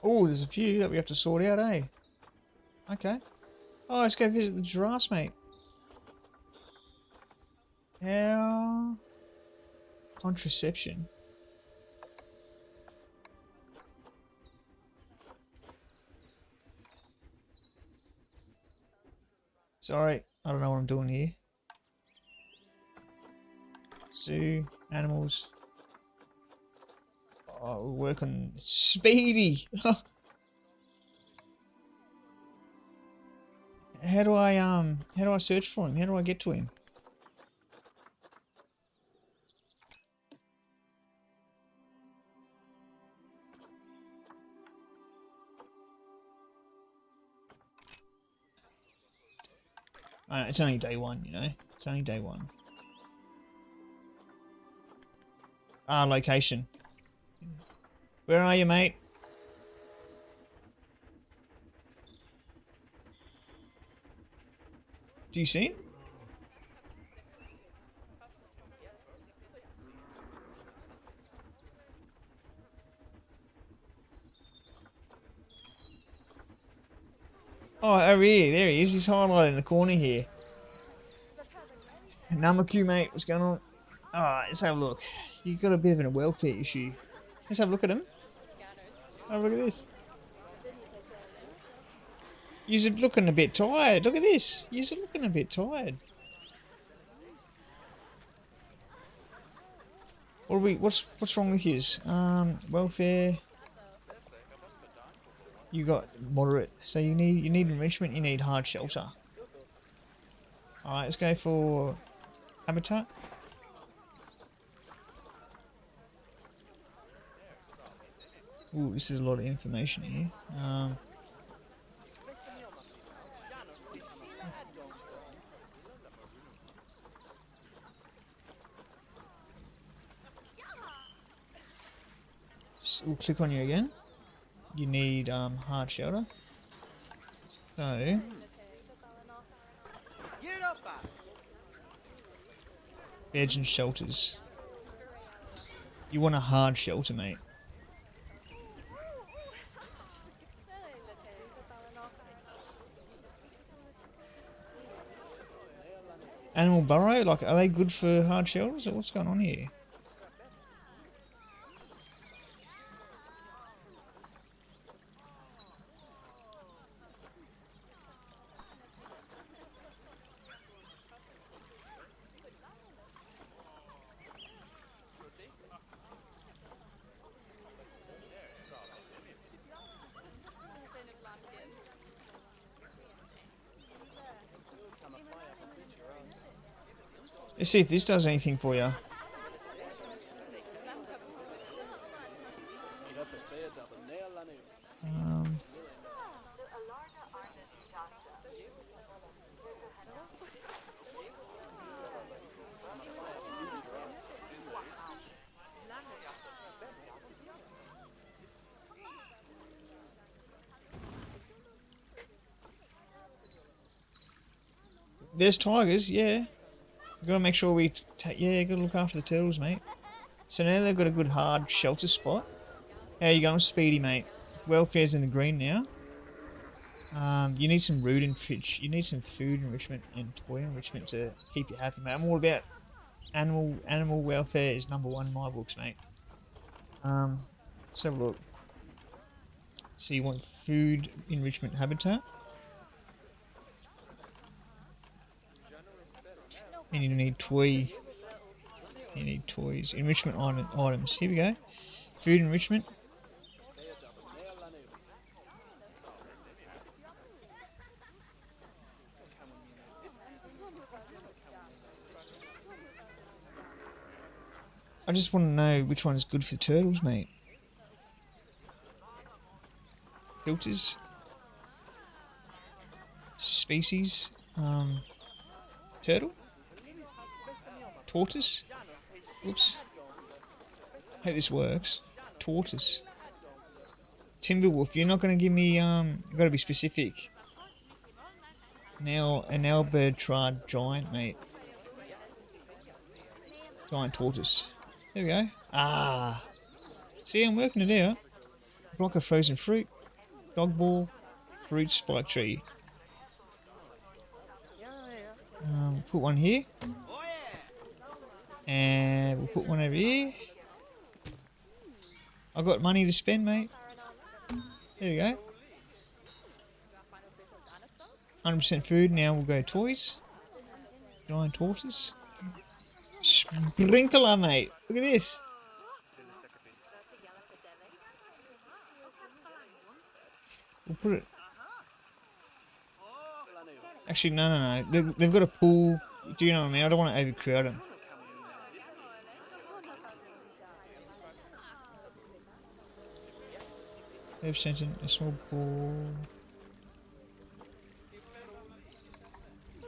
Oh, there's a few that we have to sort out, eh? Okay. Oh, let's go visit the giraffes, mate. How? Contraception. Sorry, I don't know what I'm doing here. Zoo, animals. Oh, we'll work on Speedy. How do I search for him? How do I get to him? I know, it's only day one, you know. It's only day one. Ah, location. Where are you, mate? Do you see him? Oh, over here. There he is. He's highlighted in the corner here. Namaku, mate. What's going on? Ah, let's have a look. You've got a bit of a welfare issue. Let's have a look at him. Oh, look at this. You're looking a bit tired. Look at this. You're looking a bit tired. What's wrong with yous? Welfare. You got moderate. So you need enrichment, you need hard shelter. Alright, let's go for habitat. Ooh, this is a lot of information here. So we'll click on you again. You need hard shelter. So beds and shelters. You want a hard shelter, mate. Animal burrow? Like, are they good for hard shelters or what's going on here? Let's see if this does anything for you. There's tigers, yeah. We've got to make sure we gotta look after the turtles, mate. So now they've got a good hard shelter spot. How you going, Speedy, mate? Welfare's in the green now. You need some food enrichment and toy enrichment to keep you happy, mate. I'm all about animal welfare is #1 in my books, mate. Let's have a look. So you want food enrichment habitat. And you need toys. Enrichment items. Here we go. Food enrichment. I just want to know which one is good for the turtles, mate. Filters. Species. Turtle. Tortoise? Oops. Hope this works. Tortoise. Timberwolf, you're not going to give me, you've got to be specific. Now, an Albertrad giant, mate. Giant tortoise. There we go. Ah. See, I'm working it out. Block of frozen fruit. Dog ball. Root spike tree. Put one here. And we'll put one over here. I've got money to spend, mate. There we go. 100% food. Now we'll go toys. Giant tortoise. Sprinkler, mate. Look at this. We'll put it. Actually, no. They've got a pool. Do you know what I mean? I don't want to overcrowd them. They've sent in a small pool.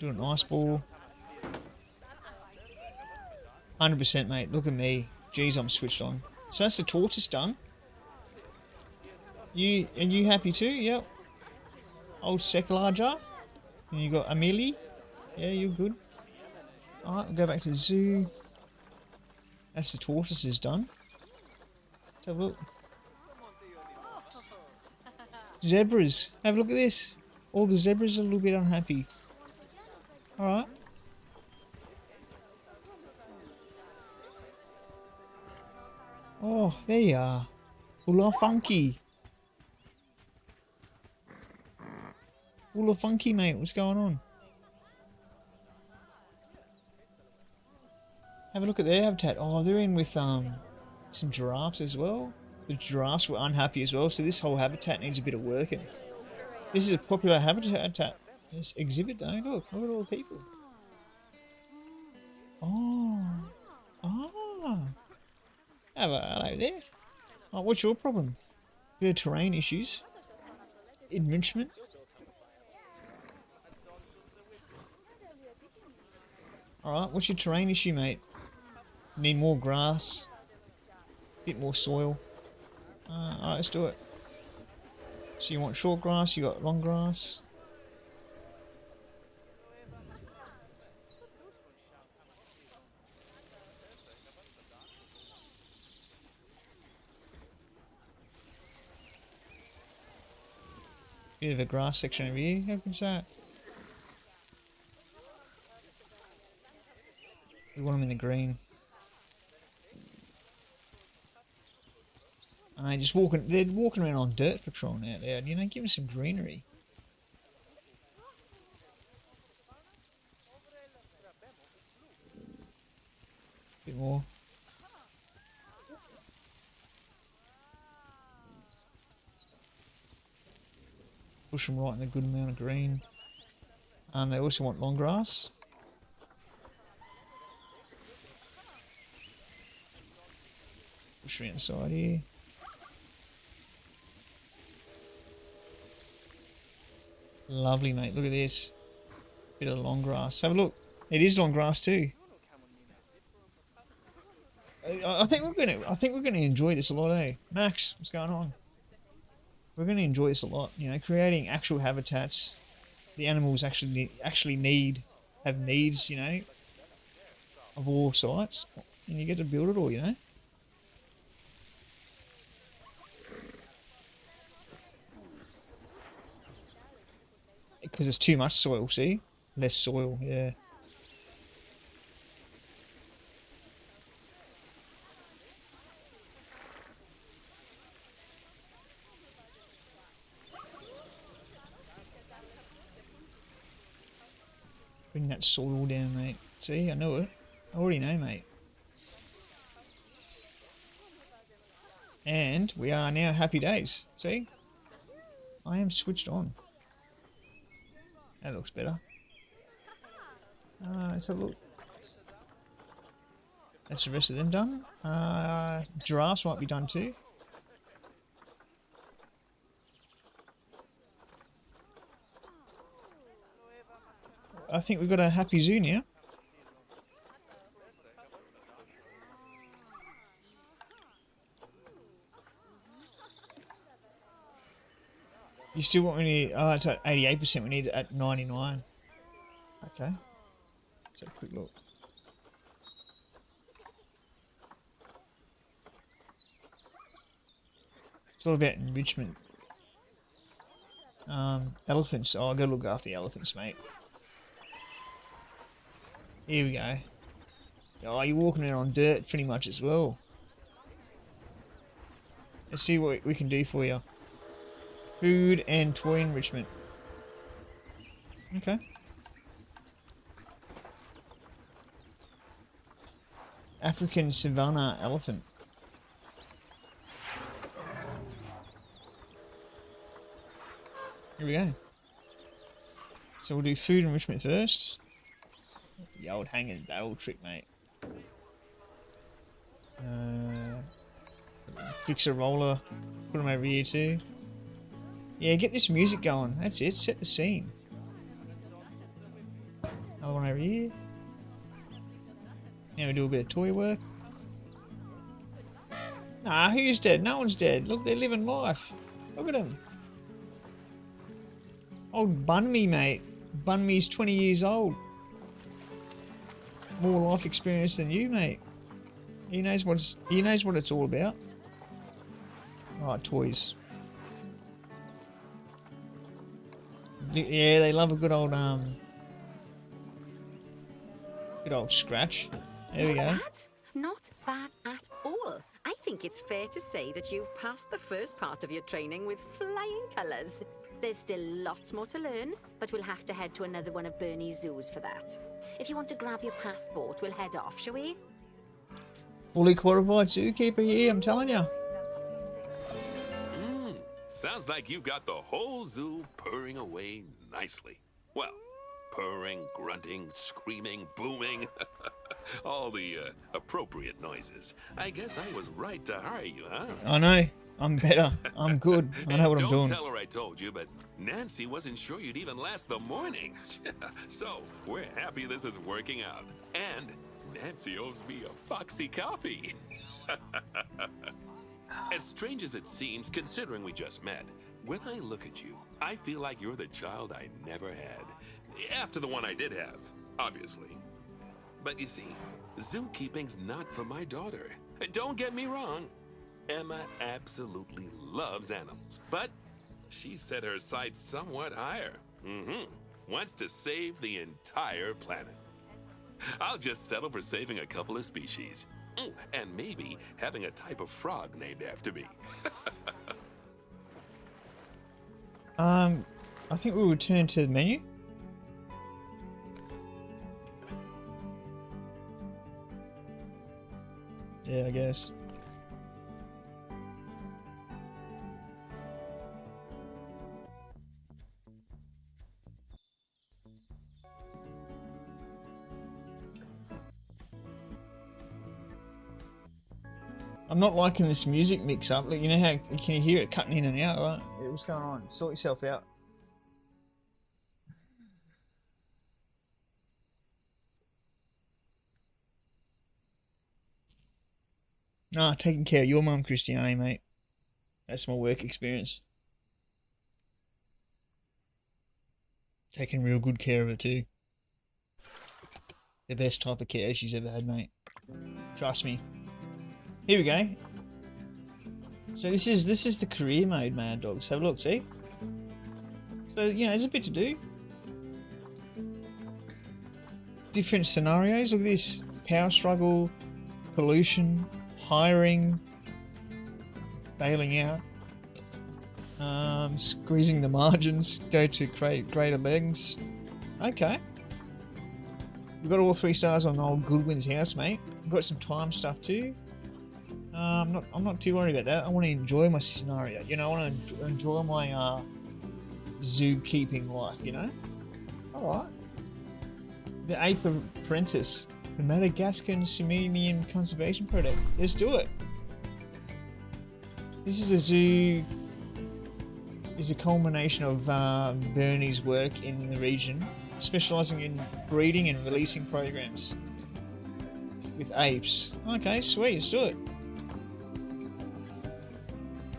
Do an ice ball. 100%, mate. Look at me. Jeez, I'm switched on. So that's the tortoise done. Are you happy too? Yep. Old Seculager. And you got Amelie. Yeah, you're good. Alright, we'll go back to the zoo. That's the tortoises done. Let's have a look. Zebras. Have a look at this. All the zebras are a little bit unhappy. Alright. Oh, there you are. Ula funky. Ula funky, mate. What's going on? Have a look at their habitat. Oh, they're in with some giraffes as well. The giraffes were unhappy as well, so this whole habitat needs a bit of working. This is a popular habitat. This exhibit though. Look at all the people. Oh. Ah. Hello there. Oh, what's your problem? Bit of terrain issues. Enrichment. Alright, what's your terrain issue, mate? Need more grass. Bit more soil. Alright, let's do it. So you want short grass, you got long grass. Bit of a grass section over here. How good's that? We want them in the green. And they're walking around on dirt patrolling out there. You know, give them some greenery. Bit more. Push them right in a good amount of green. They also want long grass. Push them inside here. Lovely, mate. Look at this. Bit of long grass. Have a look. It is long grass too. I think we're gonna enjoy this a lot, eh? Max, what's going on? We're gonna enjoy this a lot. You know, creating actual habitats. The animals actually have needs. You know, of all sorts, and you get to build it all. You know. Because it's too much soil, see? Less soil, yeah. Bring that soil down, mate. See, I know it. I already know, mate. And we are now happy days. See? I am switched on. That looks better. Let's have a look. That's the rest of them done. Giraffes might be done too. I think we've got a happy zoo now. You still want me to... Oh, it's at 88%. We need it at 99. Okay. Let's have a quick look. It's all about enrichment. Elephants. Oh, I've got to look after the elephants, mate. Here we go. Oh, you're walking around on dirt pretty much as well. Let's see what we can do for you. Food and toy enrichment. Okay. African savanna elephant. Here we go. So we'll do food enrichment first. The old hanging barrel trick, mate. Fix a roller. Put them over here too. Yeah, get this music going. That's it. Set the scene. Another one over here. Now we do a bit of toy work. Nah, who's dead? No one's dead. Look, they're living life. Look at them. Old Bunmy, mate. Bunmy's 20 years old. More life experience than you, mate. He knows what it's all about. Right, toys. Yeah, they love a good old scratch. There we go. Not bad at all. I think it's fair to say that you've passed the first part of your training with flying colours. There's still lots more to learn, but we'll have to head to another one of Bernie's zoos for that. If you want to grab your passport, we'll head off, shall we? Fully qualified zookeeper here, I'm telling you. Sounds like you've got the whole zoo purring away nicely. Well, purring, grunting, screaming, booming. All the appropriate noises. I guess I was right to hire you, huh? I know. I'm better. I'm good. I know what I'm doing. Don't tell her I told you, but Nancy wasn't sure you'd even last the morning. So, we're happy this is working out. And Nancy owes me a Foxy coffee. As strange as it seems, considering we just met, when I look at you, I feel like you're the child I never had. After the one I did have, obviously. But you see, zookeeping's not for my daughter. Don't get me wrong. Emma absolutely loves animals, but she set her sights somewhat higher. Wants to save the entire planet. I'll just settle for saving a couple of species. And maybe having a type of frog named after me. I think we'll return to the menu. Yeah, I guess. I'm not liking this music mix up. Like, you know how can you hear it cutting in and out, right? Yeah, what's going on? Sort yourself out. Nah, taking care of your mum, Christiane, mate. That's my work experience. Taking real good care of her too. The best type of care she's ever had, mate. Trust me. Here we go. So this is the career mode, Mad Dogs. Have a look, see? So, you know, there's a bit to do. Different scenarios. Look at this. Power struggle, pollution, hiring, bailing out, squeezing the margins, go to greater lengths. Okay. We've got all 3 stars on old Goodwin's house, mate. We've got some time stuff too. I'm not too worried about that. I want to enjoy my scenario. You know, I want to enjoy my zookeeping life. You know. All right. The Ape Apprentice, the Madagascan Simian Conservation Project. Let's do it. This is a zoo. Is a culmination of Bernie's work in the region, specialising in breeding and releasing programs with apes. Okay, sweet. Let's do it.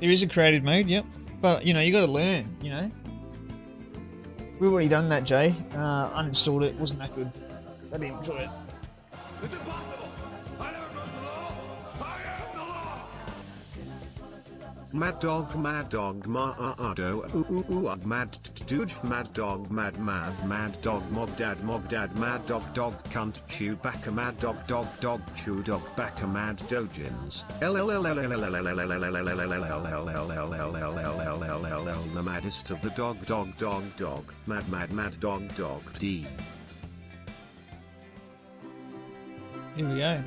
There is a creative mode, yep. But, you know, you got to learn, you know. We've already done that, Jay. Uninstalled it. Wasn't that good. I didn't enjoy it. It's impossible! I never broke the law! I am the law! Mad dog, ma-a-do, mad dude, mad dog, mad dad, mad dog, cunt, chew back a mad dog, chew dog back a mad dojins. The maddest of the dog, mad dog, D. Here we go.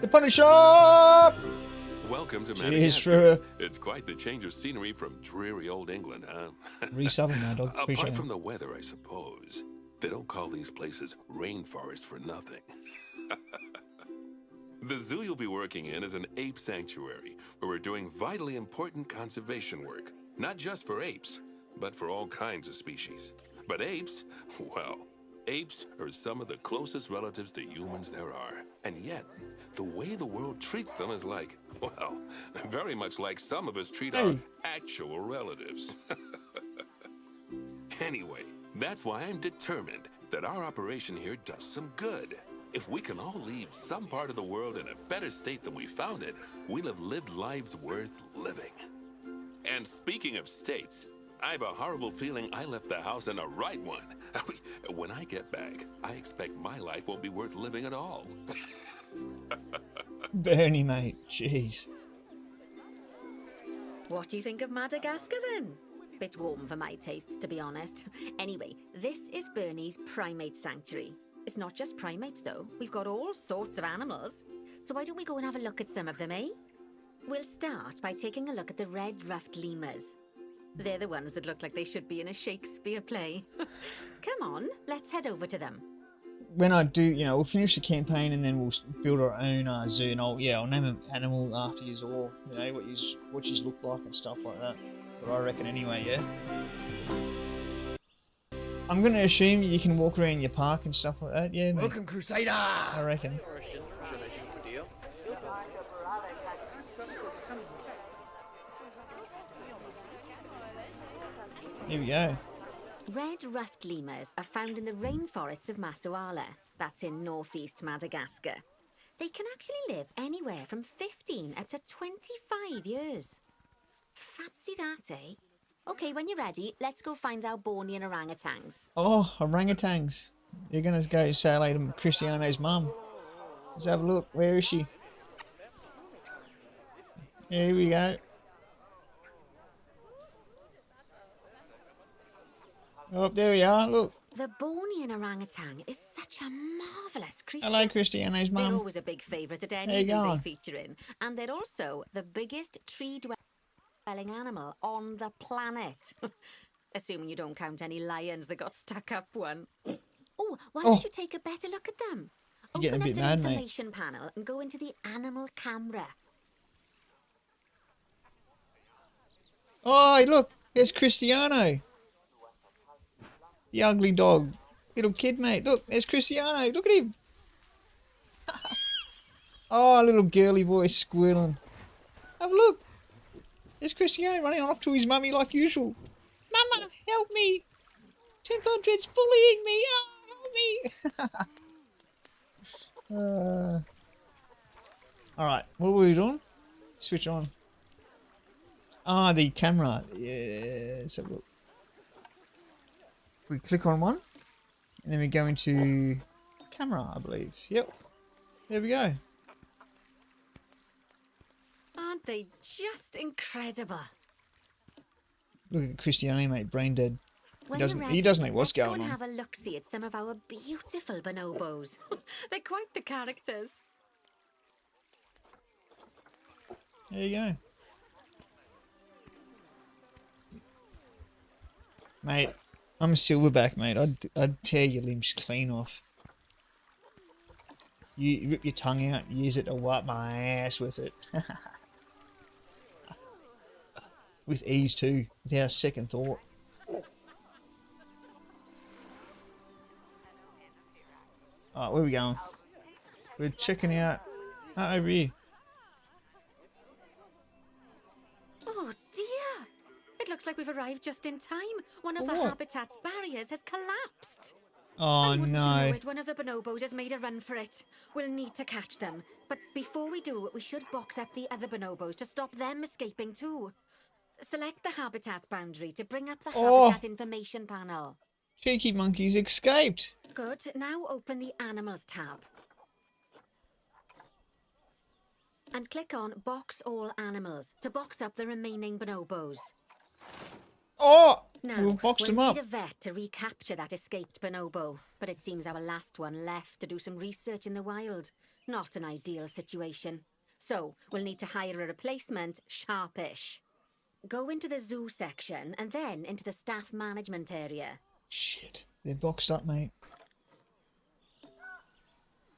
The Punisher! Welcome to Cheers Madagascar. for It's quite the change of scenery from dreary old England, huh? resubbing now, dog. Appreciate Apart from it. the weather, I suppose. They don't call these places rainforest for nothing. The zoo you'll be working in is an ape sanctuary, where we're doing vitally important conservation work. Not just for apes, but for all kinds of species. But apes, well, Apes are some of the closest relatives to humans there are. And yet, the way the world treats them is like, well, very much like some of us treat our actual relatives. Anyway, that's why I'm determined that our operation here does some good. If we can all leave some part of the world in a better state than we found it, we'll have lived lives worth living. And speaking of states, I have a horrible feeling I left the house in the right one. When I get back, I expect my life won't be worth living at all. Bernie, mate. Jeez. What do you think of Madagascar then? Bit warm for my taste, to be honest. Anyway, this is Bernie's Primate Sanctuary. It's not just primates, though. We've got all sorts of animals. So why don't we go and have a look at some of them, eh? We'll start by taking a look at the red-ruffed lemurs. They're the ones that look like they should be in a Shakespeare play. Come on, let's head over to them. When I do, you know, we'll finish the campaign and then we'll build our own zoo, and I'll name an animal after you all. You know what you look like and stuff like that. But I reckon anyway, yeah. I'm gonna assume you can walk around your park and stuff like that, yeah. Welcome, Crusader! I reckon. Here we go. Red-ruffed lemurs are found in the rainforests of Masoala. That's in northeast Madagascar. They can actually live anywhere from 15 up to 25 years. Fancy that, eh? Okay, when you're ready, let's go find our Bornean orangutans. Oh, orangutans. You're gonna go say hello to Cristiano's mum. Let's have a look. Where is she? Here we go. Oh, there we are. Look. The Bornean orangutan is such a marvellous creature. Hello, Cristiano's They're mum. always a big favourite at any There you zoo go. they feature in. And they're also the biggest tree-dwelling animal on the planet. Assuming you don't count any lions that got stuck up one. Oh, why don't you take a better look at them? You're getting a bit Open mad, up the mate. information panel and go into the animal camera. Oh, look. There's Cristiano. The ugly dog. Little kid, mate. Look, there's Cristiano. Look at him. Oh, little girly voice squealing. Have a look. There's Cristiano running off to his mummy like usual. Mama, help me. Templar Dread's bullying me. Oh, help me. Alright, what were we doing? Switch on. Ah, the camera. Yeah, let's have a look. We click on one, and then we go into camera, I believe. Yep. There we go. Aren't they just incredible? Look at Cristiano, mate, brain dead. When doesn't- you're he doesn't know ready, what's let's go going and on. have a look-see at some of our beautiful bonobos. They're quite the characters. There you go. Mate, I'm a silverback, mate. I'd tear your limbs clean off. You rip your tongue out, use it to wipe my ass with it. With ease too, without a second thought. Alright, where are we going? We're checking out over here. Oh dear! It looks like we've arrived just in time. One of For the what? habitat's barriers has collapsed. Oh Wouldn't you no. know it, one of the bonobos has made a run for it. We'll need to catch them. But before we do, we should box up the other bonobos to stop them escaping too. Select the habitat boundary to bring up the Oh. habitat information panel. Cheeky monkeys escaped. Good. Now open the Animals tab. And click on Box All Animals to box up the remaining bonobos. Oh! Now, We've boxed we'll them up. need a vet to recapture that escaped bonobo, but it seems our last one left to do some research in the wild. Not an ideal situation. So, we'll need to hire a replacement, sharpish. Go into the zoo section and then into the staff management area. Shit. They're boxed up, mate.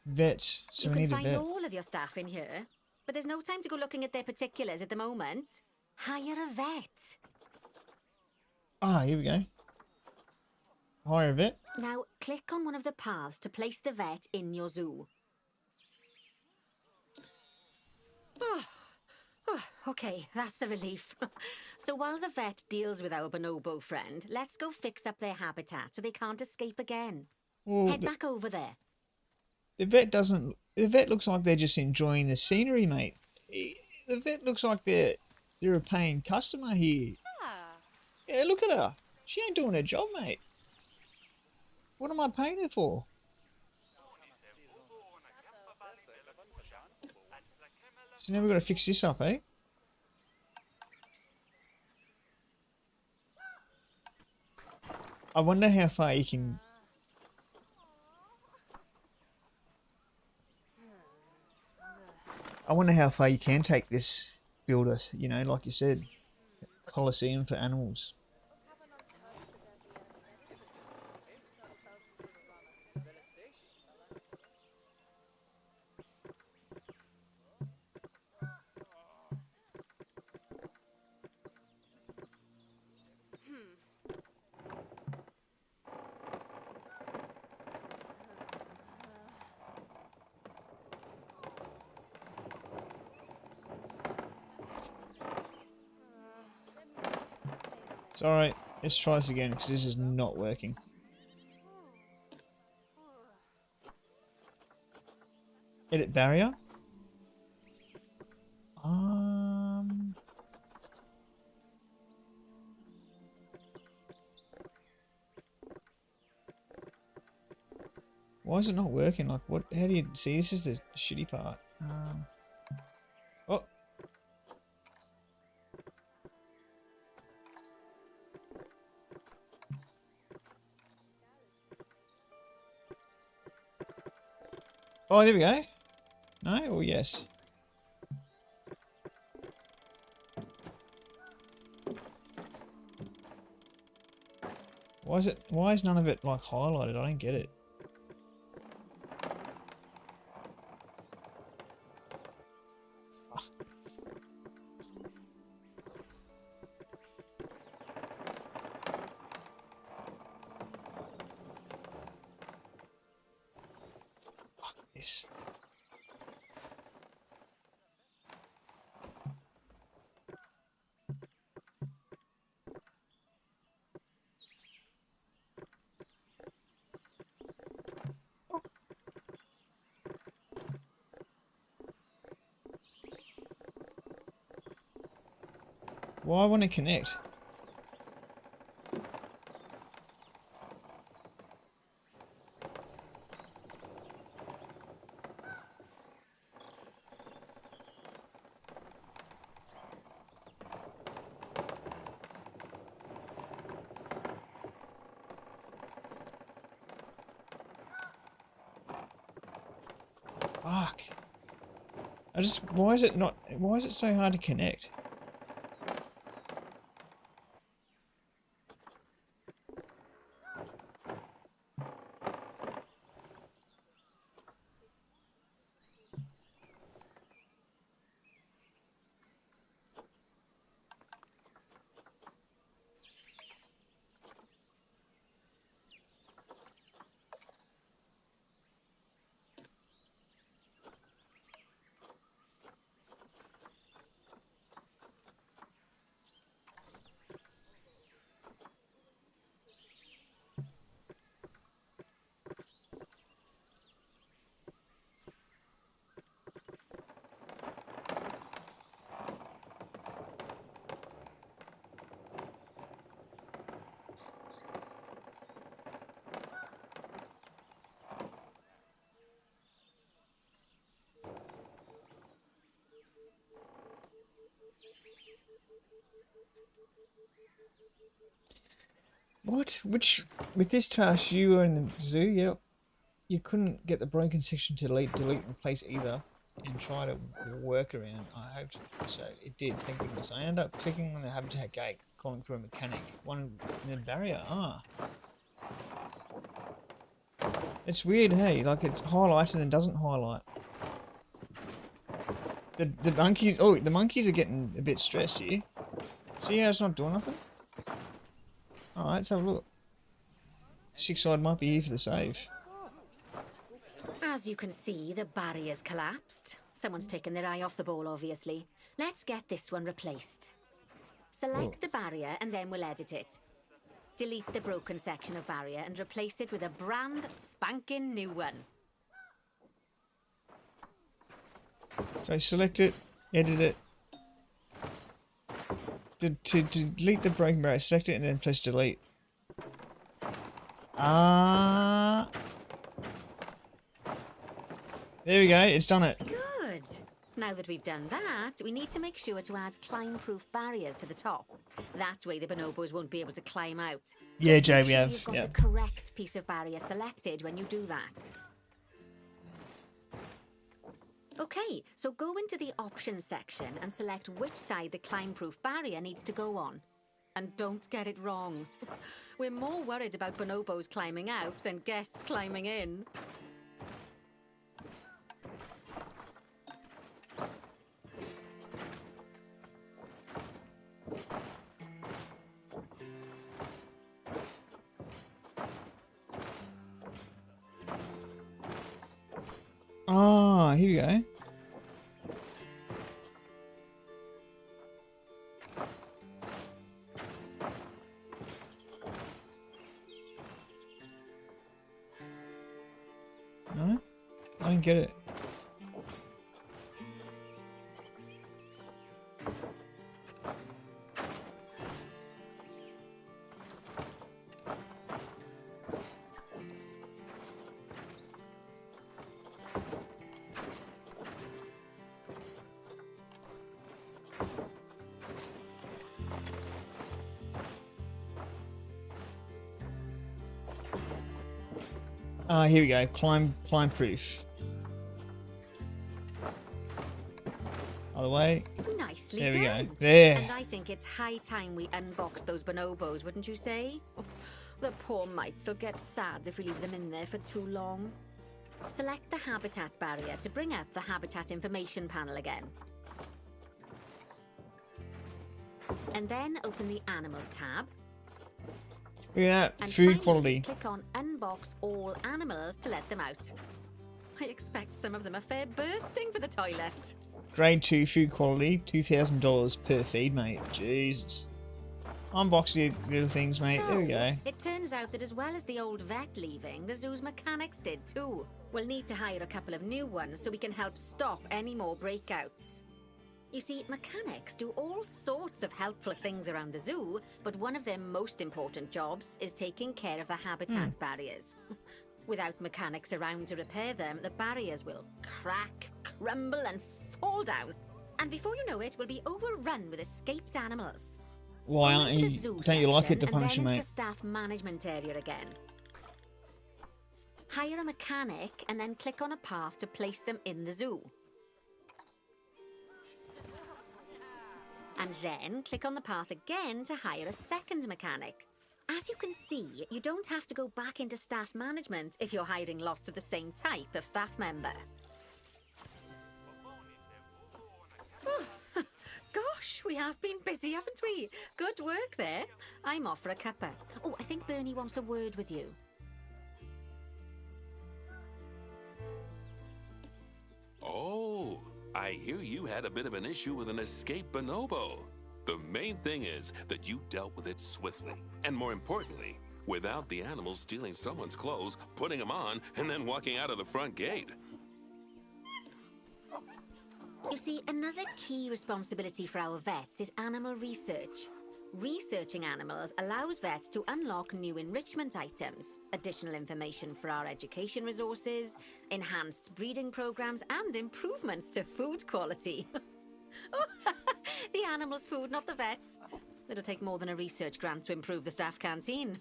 Vets. So You we can need a find vet. all of your staff in here, but there's no time to go looking at their particulars at the moment. Hire a vet. Ah, here we go. hire a vet. Now, click on one of the paths to place the vet in your zoo. Okay, that's a relief. So while the vet deals with our bonobo friend, let's go fix up their habitat so they can't escape again. Well, Head back over there. the vet doesn't. The vet looks like they're just enjoying the scenery, mate. The vet looks like they're a paying customer here. Yeah, look at her. She ain't doing her job, mate. What am I paying her for? So now we've got to fix this up, eh? I wonder how far you can... I wonder how far you can take this builder, you know, like you said. Coliseum for animals. It's alright. Let's try this again because this is not working. Edit barrier. Why is it not working? Like, what? How do you see? This is the shitty part. Oh. Oh, there we go. No? Or yes? Why is none of it like highlighted? I don't get it. This. Why won't it connect? Fuck. Why is it so hard to connect? What? With this task, you were in the zoo, yep. You couldn't get the broken section to delete, and replace either, and try to work around. I hoped so. It did, thank goodness. I ended up clicking on the habitat gate, calling for a mechanic. One in the barrier. It's weird, hey? Like it highlights and then doesn't highlight. The monkeys. Oh, the monkeys are getting a bit stressed here. See how it's not doing nothing? Alright, let's have a look. Six-eyed might be here for the save. As you can see, the barrier's collapsed. Someone's taken their eye off the ball, obviously. Let's get this one replaced. Select the barrier and then we'll edit it. Delete the broken section of barrier and replace it with a brand spanking new one. So select it, edit it. To delete the broken barrier, select it and then press delete. There we go, it's done it. Good. Now that we've done that, we need to make sure to add climb-proof barriers to the top. That way the bonobos won't be able to climb out. Yeah, Just Jay, make we sure have. You've got Yeah. the correct piece of barrier selected when you do that. Okay, so go into the options section and select which side the climb-proof barrier needs to go on. And don't get it wrong. We're more worried about bonobos climbing out than guests climbing in. Ah, here we go. No? I didn't get it. Ah, here we go. Climb proof. Other way. Nicely There we done. go. There. And I think it's high time we unboxed those bonobos, wouldn't you say? The poor mites will get sad if we leave them in there for too long. Select the habitat barrier to bring up the habitat information panel again. And then open the animals tab. Look at that. And Food finally, quality. click on unbox all animals to let them out. I expect some of them are fair bursting for the toilet. Grade 2 food quality. $2,000 per feed, mate. Jesus. Unbox the little things, mate. There we go. It turns out that as well as the old vet leaving, the zoo's mechanics did too. We'll need to hire a couple of new ones so we can help stop any more breakouts. You see, mechanics do all sorts of helpful things around the zoo, but one of their most important jobs is taking care of the habitat barriers. Without mechanics around to repair them, the barriers will crack, crumble and fall down. And before you know it, we'll be overrun with escaped animals. Why Go aren't into you? the zoo Don't you like it section to and punish then him, into mate? the staff management area again. Hire a mechanic and then click on a path to place them in the zoo. And then click on the path again to hire a second mechanic. As you can see, you don't have to go back into staff management if you're hiring lots of the same type of staff member. Oh, gosh, we have been busy, haven't we? Good work there. I'm off for a cuppa. Oh, I think Bernie wants a word with you. Oh, I hear you had a bit of an issue with an escaped bonobo. The main thing is that you dealt with it swiftly, and more importantly, without the animals stealing someone's clothes, putting them on, and then walking out of the front gate. You see, another key responsibility for our vets is animal research. Researching animals allows vets to unlock new enrichment items, additional information for our education resources, enhanced breeding programs, and improvements to food quality. Oh, the animals' food, not the vets. It'll take more than a research grant to improve the staff canteen.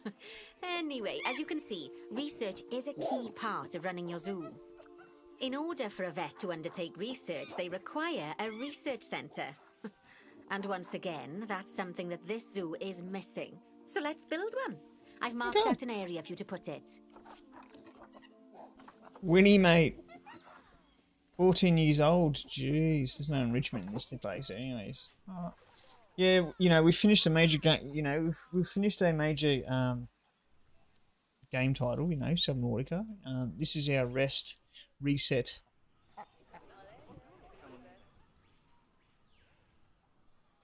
Anyway, as you can see, research is a key part of running your zoo. In order for a vet to undertake research, they require a research centre. And once again, that's something that this zoo is missing. So let's build one. I've marked Okay. out an area for you to put it. Winnie, mate. 14 years old. Jeez, there's no enrichment in this place, anyways. Yeah, you know, we finished a major game. You know, we've finished a major game title, you know, Subnautica. This is our rest, reset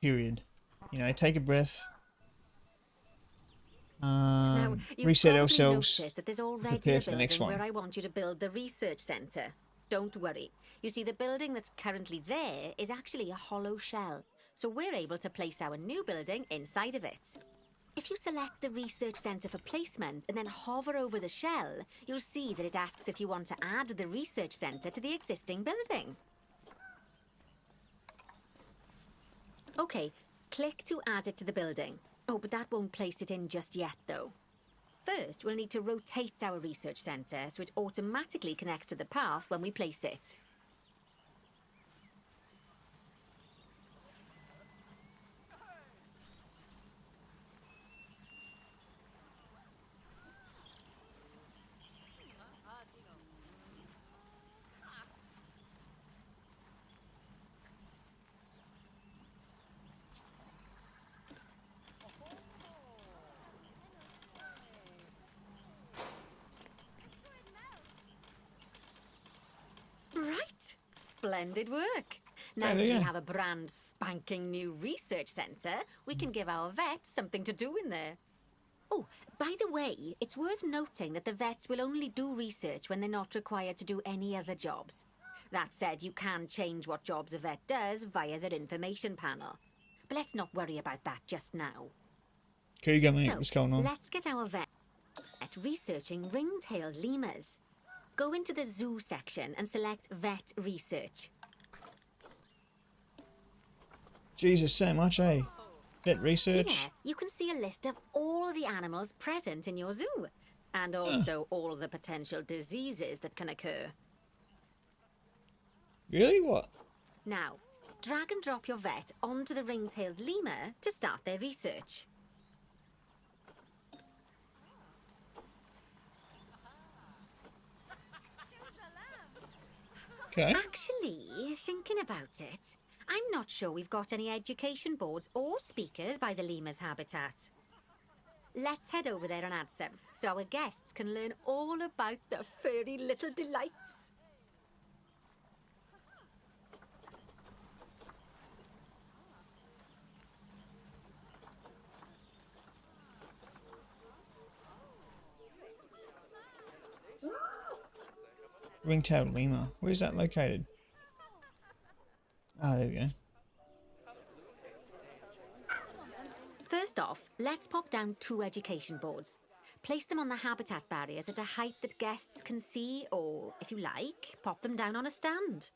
period. You know, take a breath, Now, you've reset probably ourselves, noticed that there's and already prepare a for the next building one. where I want you to build the research centre. Don't worry. You see, the building that's currently there is actually a hollow shell, so we're able to place our new building inside of it. If you select the research centre for placement and then hover over the shell, you'll see that it asks if you want to add the research centre to the existing building. Okay, click to add it to the building. Oh, but that won't place it in just yet, though. First, we'll need to rotate our research centre so it automatically connects to the path when we place it. Right. Splendid work. Now Yeah, that there you we go. have a brand spanking new research centre, we can give our vets something to do in there. Oh, by the way, it's worth noting that the vets will only do research when they're not required to do any other jobs. That said, you can change what jobs a vet does via their information panel. But let's not worry about that just now. Cougar, mate, So, what's going on? let's get our vet researching ring-tailed lemurs. Go into the zoo section and select Vet Research. Jesus, so much, eh? Vet Here, research. you can see a list of all the animals present in your zoo, and also all the potential diseases that can occur. Really? What? Now, drag and drop your vet onto the ring-tailed lemur to start their research. Okay. Actually, thinking about it, I'm not sure we've got any education boards or speakers by the lemur's habitat. Let's head over there and add some, so our guests can learn all about the furry little delights. Ring-tailed lemur. Where's that located? Ah, there we go. First off, let's pop down 2 education boards. Place them on the habitat barriers at a height that guests can see, or, if you like, pop them down on a stand.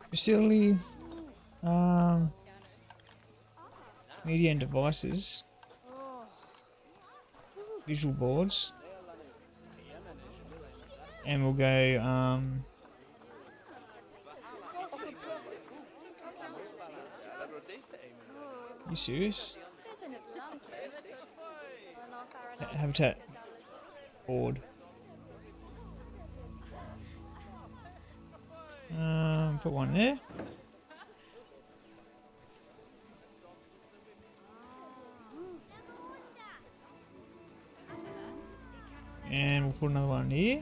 Facility. Media and devices. Visual boards. And we'll go, you serious? Habitat board. Put one there. And we'll put another one here.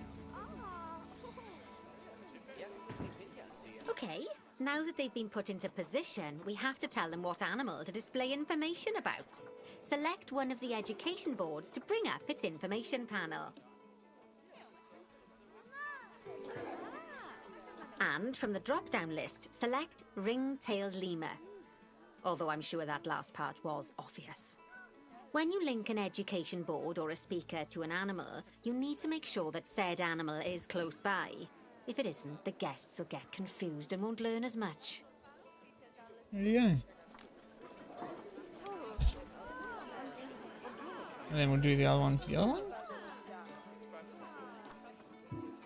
Okay, now that they've been put into position, we have to tell them what animal to display information about. Select one of the education boards to bring up its information panel. And from the drop-down list, select ring-tailed lemur. Although I'm sure that last part was obvious. When you link an education board or a speaker to an animal, you need to make sure that said animal is close by. If it isn't, the guests will get confused and won't learn as much. There you go. And then we'll do the other one for the other one.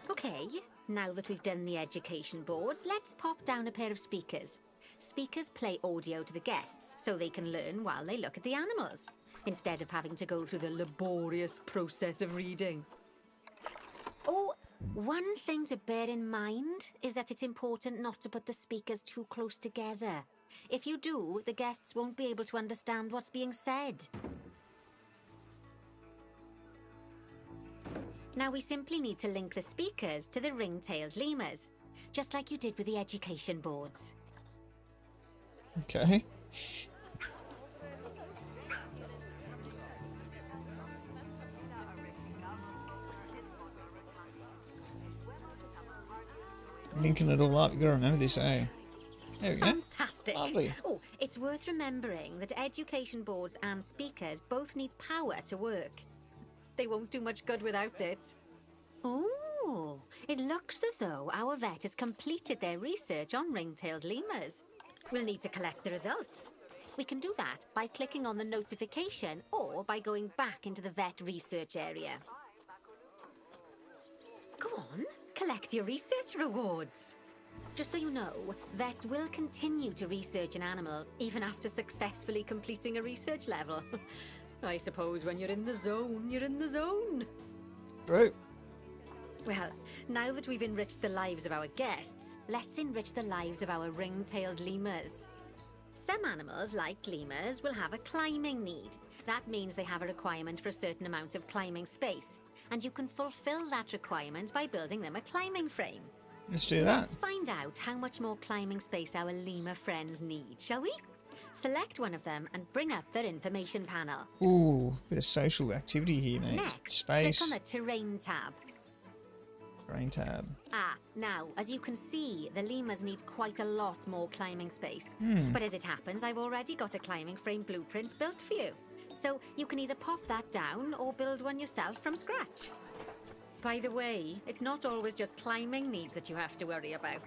Okay, now that we've done the education boards, let's pop down a pair of speakers. Speakers play audio to the guests so they can learn while they look at the animals, instead of having to go through the laborious process of reading. Oh, one thing to bear in mind is that it's important not to put the speakers too close together. If you do, the guests won't be able to understand what's being said. Now we simply need to link the speakers to the ring-tailed lemurs, just like you did with the education boards. Okay. Linking it all up, you gotta remember this, eh? There we go. Fantastic. Lovely. Oh, it's worth remembering that education boards and speakers both need power to work. They won't do much good without it. Oh, it looks as though our vet has completed their research on ring-tailed lemurs. We'll need to collect the results. We can do that by clicking on the notification or by going back into the vet research area. Go on, collect your research rewards. Just so you know, vets will continue to research an animal even after successfully completing a research level. I suppose when you're in the zone, you're in the zone. Right. Well, now that we've enriched the lives of our guests, let's enrich the lives of our ring-tailed lemurs. Some animals, like lemurs, will have a climbing need. That means they have a requirement for a certain amount of climbing space, and you can fulfill that requirement by building them a climbing frame. Let's do that. Let's find out how much more climbing space our lemur friends need, shall we? Select one of them and bring up their information panel. Ooh, bit of social activity here, mate. Next, Space. click on the terrain tab. Terrain tab. Now, as you can see, the lemurs need quite a lot more climbing space. But as it happens, I've already got a climbing frame blueprint built for you. So you can either pop that down or build one yourself from scratch. By the way, it's not always just climbing needs that you have to worry about.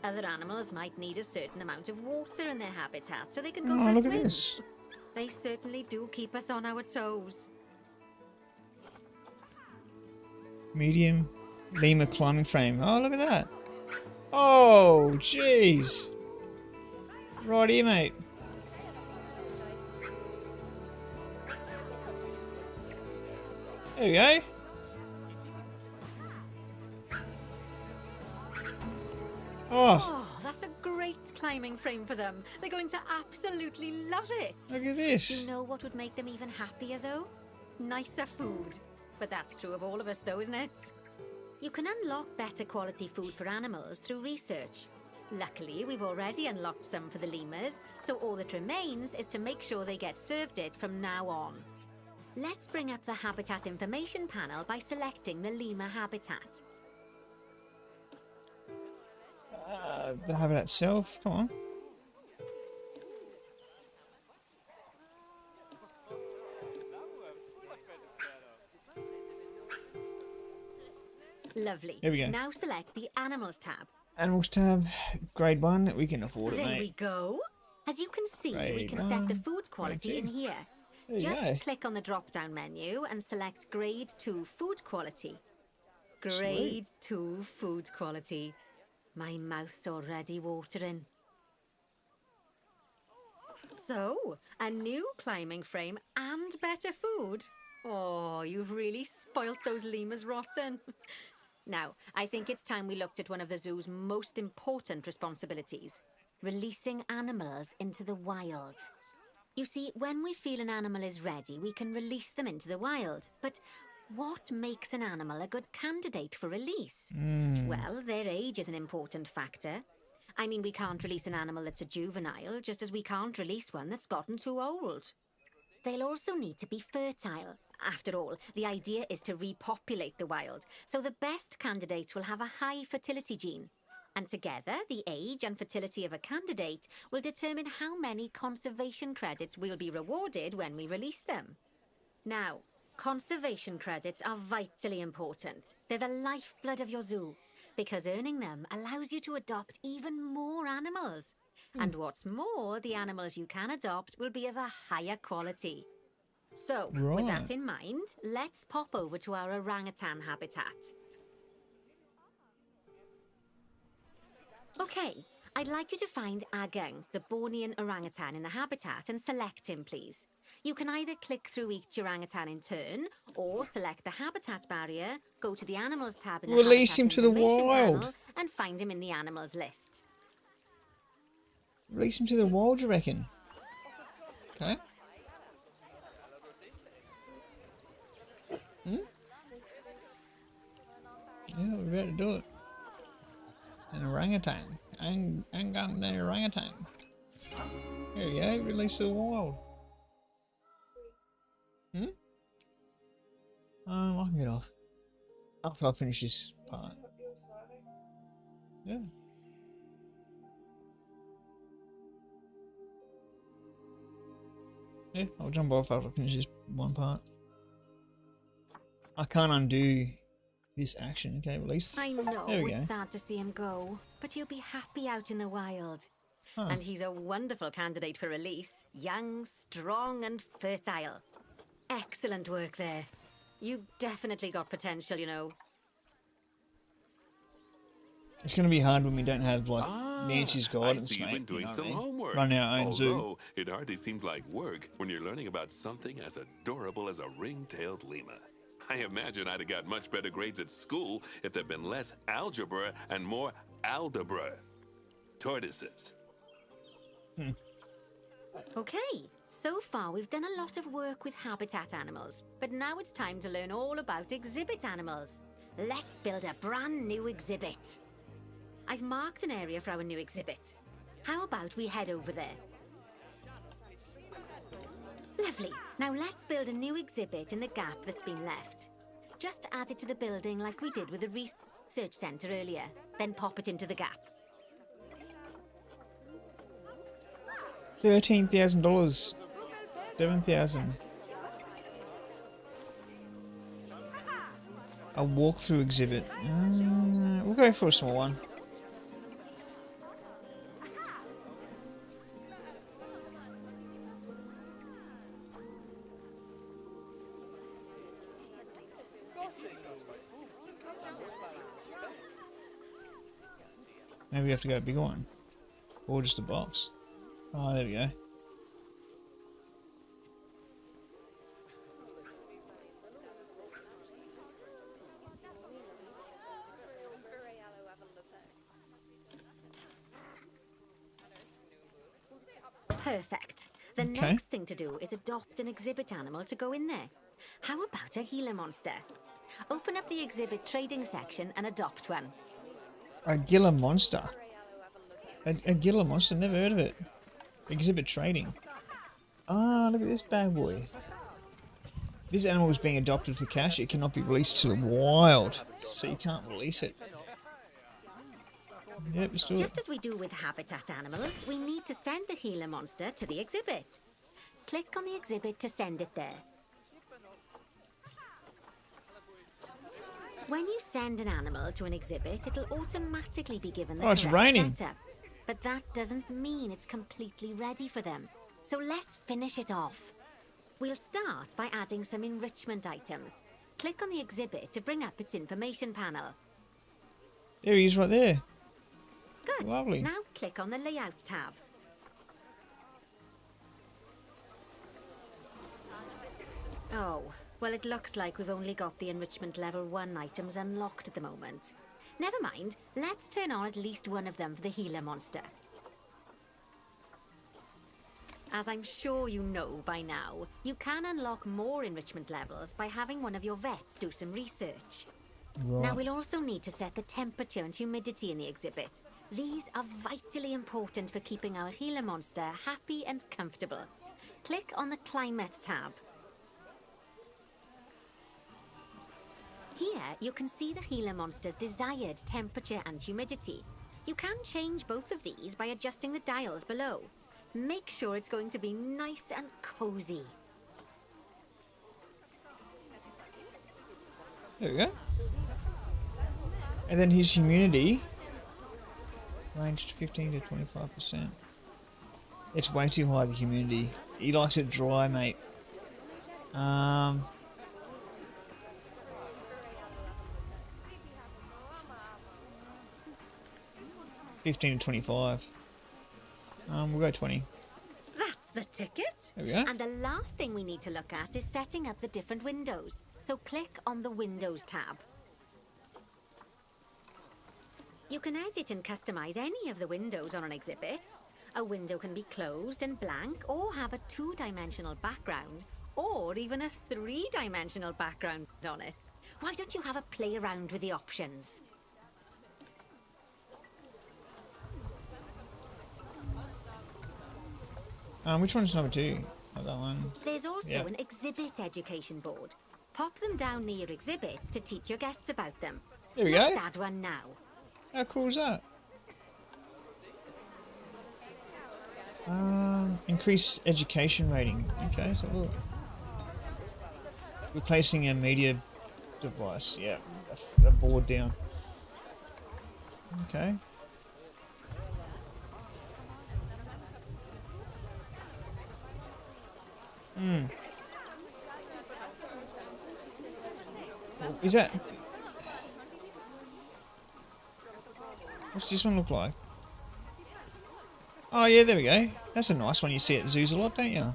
Other animals might need a certain amount of water in their habitat so they can go for a look swim. at this. They certainly do keep us on our toes. Medium lemur climbing frame. Oh, look at that. Oh, jeez. Right here, mate. There we go. Oh, That's a great climbing frame for them. They're going to absolutely love it. look at this. You know what would make them even happier, though? Nicer food. But that's true of all of us, though, isn't it? You can unlock better quality food for animals through research. Luckily, we've already unlocked some for the lemurs, so all that remains is to make sure they get served it from now on. Let's bring up the habitat information panel by selecting the lemur habitat. The habitat itself. Come on. Lovely. There we go. Now select the Animals tab. Animals tab. Grade 1. We can afford it, There we mate. go. As you can see, we Grade can set the 1, food quality grade in 2. here. There you Just go. click on the drop-down menu and select Grade 2 Food Quality. Sweet. Grade 2 Food Quality. My mouth's already watering. So, a new climbing frame and better food. Oh, you've really spoilt those lemurs rotten. Now, I think it's time we looked at one of the zoo's most important responsibilities. Releasing animals into the wild. You see, when we feel an animal is ready, we can release them into the wild. But what makes an animal a good candidate for release? Well, their age is an important factor. I mean, we can't release an animal that's a juvenile, just as we can't release one that's gotten too old. They'll also need to be fertile. After all, the idea is to repopulate the wild, so the best candidates will have a high fertility gene. And together, the age and fertility of a candidate will determine how many conservation credits we'll be rewarded when we release them. Now, conservation credits are vitally important. They're the lifeblood of your zoo, because earning them allows you to adopt even more animals. And what's more, the animals you can adopt will be of a higher quality. So, with that Right. in mind, let's pop over to our orangutan habitat. Okay, I'd like you to find Agang, the Bornean orangutan in the habitat, and select him, please. You can either click through each orangutan in turn, or select the habitat barrier, go to the animals tab in the Release habitat him to the information wild. panel, and find him in the animals list. Release him to the wild, you reckon? Okay. Yeah, we're about to do it. An orangutan. An orangutan. There we go, released to the wild. I can get off. After I finish this part. Yeah. Yeah, I'll jump off after I finish this one part. I can't undo this action. Okay, release. I know There we it's go. sad to see him go, but he'll be happy out in the wild. Huh. And he's a wonderful candidate for release. Young, strong, and fertile. Excellent work there. You've definitely got potential, you know. It's going to be hard when we don't have like Nancy's I guidance, see you've been mate. doing You know some what I mean? homework. Running our own zoo. Although it hardly seems like work when you're learning about something as adorable as a ring-tailed lemur. I imagine I'd have got much better grades at school if there'd been less algebra and more aldebra. Tortoises. Okay, so far we've done a lot of work with habitat animals, but now it's time to learn all about exhibit animals. Let's build a brand new exhibit. I've marked an area for our new exhibit. How about we head over there? Lovely. Now let's build a new exhibit in the gap that's been left. Just add it to the building like we did with the research centre earlier, then pop it into the gap. $13,000. 7,000. A walkthrough exhibit. We'll go for a small one. Maybe we have to go a bigger one. Or just a box. Oh, there we go. Perfect. The Okay. next thing to do is adopt an exhibit animal to go in there. How about a Gila monster? Open up the exhibit trading section and adopt one. A Gila monster. A Gila monster, never heard of it. Exhibit trading. Ah, look at this bad boy. This animal is being adopted for cash. It cannot be released to the wild, so you can't release it. Yep, let's do it. Just as we do with habitat animals, we need to send the Gila monster to the exhibit. Click on the exhibit to send it there. When you send an animal to an exhibit, it'll automatically be given the Oh, it's correct raining. setup. But that doesn't mean it's completely ready for them. So let's finish it off. We'll start by adding some enrichment items. Click on the exhibit to bring up its information panel. There he is right there. Good. Lovely. Now click on the Layout tab. Oh, well, it looks like we've only got the enrichment level 1 items unlocked at the moment. Never mind, let's turn on at least one of them for the Gila monster. As I'm sure you know by now, you can unlock more enrichment levels by having one of your vets do some research. Right. Now we'll also need to set the temperature and humidity in the exhibit. These are vitally important for keeping our Gila monster happy and comfortable. Click on the Climate tab. Here, you can see the Gila monster's desired temperature and humidity. You can change both of these by adjusting the dials below. Make sure it's going to be nice and cozy. There we go. And then his humidity ranged 15 to 25%. It's way too high, the humidity. He likes it dry, mate. 15 to 25. We'll go 20. That's the ticket. There we go. And the last thing we need to look at is setting up the different windows. So click on the Windows tab. You can edit and customize any of the windows on an exhibit. A window can be closed and blank, or have a 2-dimensional background, or even a 3-dimensional background on it. Why don't you have a play around with the options? Which one's number 2? Not that one. There's also Yep. an exhibit education board. Pop them down near your exhibits to teach your guests about them. There we Let's go. add one now. How cool is that? Increase education rating. Okay, so look. Replacing a media device. Yeah, a board down. Okay. Is that... What's this one look like? Oh yeah, there we go. That's a nice one you see at zoos a lot, don't you?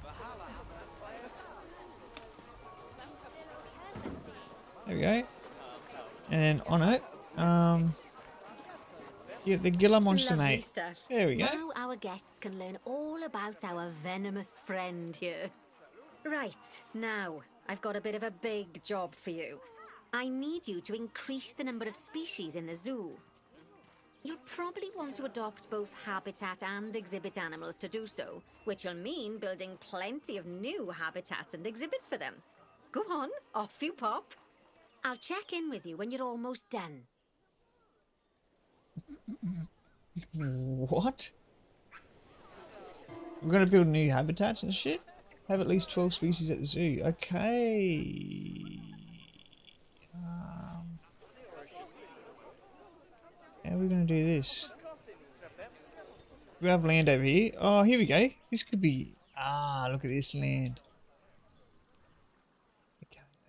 There we go. And on it, yeah, the Gila monster, Lovely mate. stuff. There we go. Now our guests can learn all about our venomous friend here. Right, now, I've got a bit of a big job for you. I need you to increase the number of species in the zoo. You'll probably want to adopt both habitat and exhibit animals to do so, which will mean building plenty of new habitats and exhibits for them. Go on, off you pop. I'll check in with you when you're almost done. What? We're gonna build new habitats and shit? Have at least 12 species at the zoo. Okay. How are we gonna do this? We have land over here. Oh, here we go. This could be... Ah, look at this land.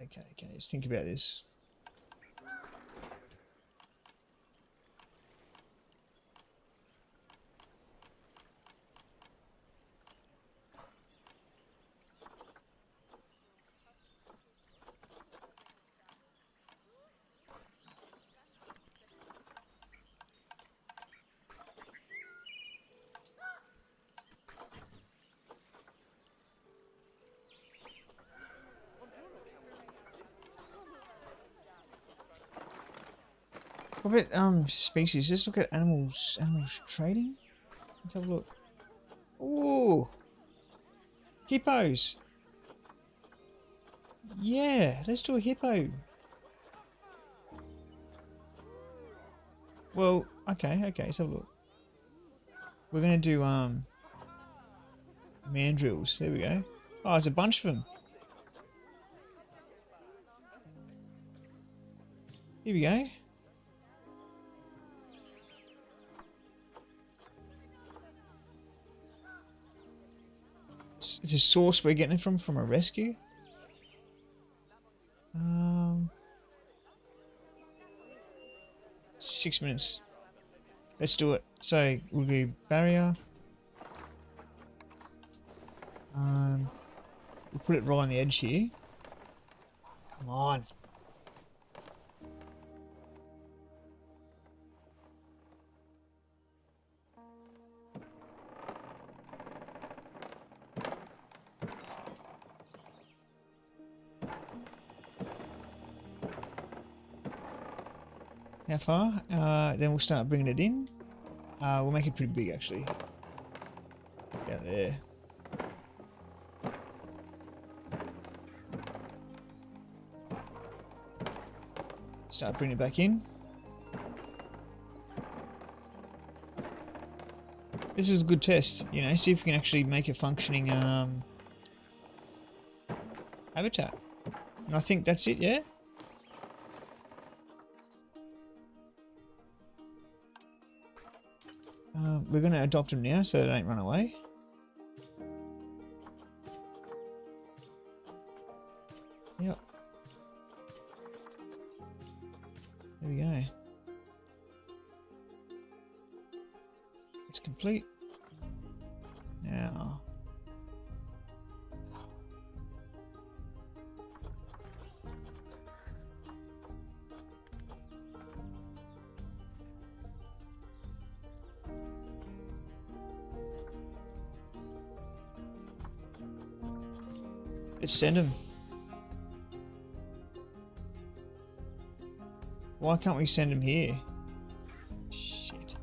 Okay. Let's think about this. What about species? Let's look at animals. Animals trading. Let's have a look. Ooh, hippos. Yeah, let's do a hippo. Well, okay. Let's have a look. We're gonna do mandrills. There we go. Oh, there's a bunch of them. Here we go. It's a source we're getting it from a rescue. 6 minutes. Let's do it. So we'll do barrier. We'll put it right on the edge here. Come on. How far? Then we'll start bringing it in. We'll make it pretty big actually. About there. Start bringing it back in. This is a good test, you know, see if we can actually make a functioning habitat. And I think that's it, yeah? We're going to adopt them now so they don't run away. Yep. There we go. It's complete. Now... let's send him. Why can't we send them here? Shit.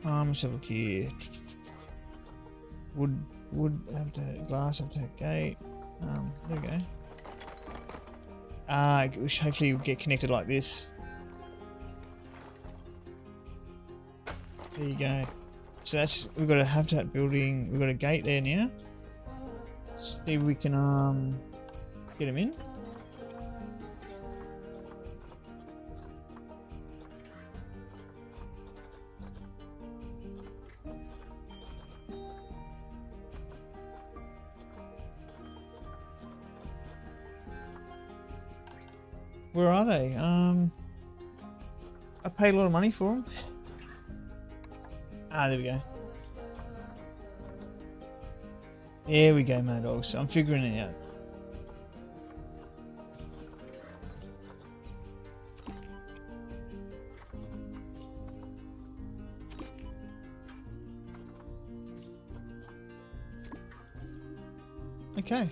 Let's have a look here. Wood have to glass have to have gate. There we go. Which hopefully will get connected like this. There you go. So that's we've got a habitat building. We've got a gate there now. See if we can get them in. Where are they? I paid a lot of money for them. There we go. There we go, Mad Dogs. I'm figuring it out. Okay.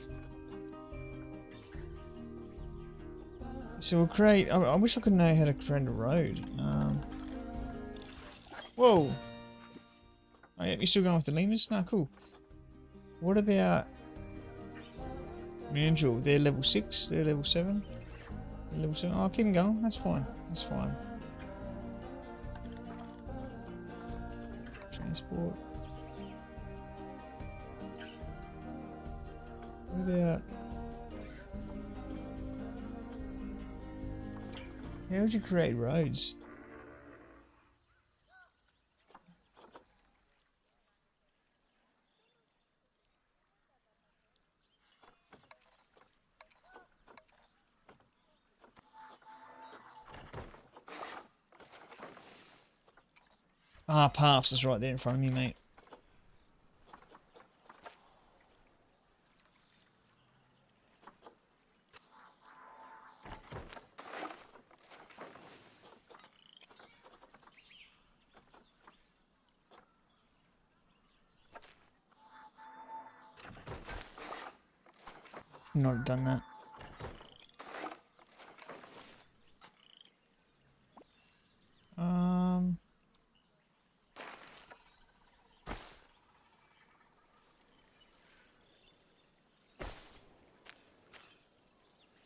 So we'll create. I wish I could know how to create a road. Whoa. Oh yeah, you're still going with the lemurs? Nah, cool. What about Angel? They're level 6. They're level 7. They're level 7. Oh, keep them going. That's fine. That's fine. Transport. What about? How would you create roads? Paths is right there in front of me, mate. Not done that.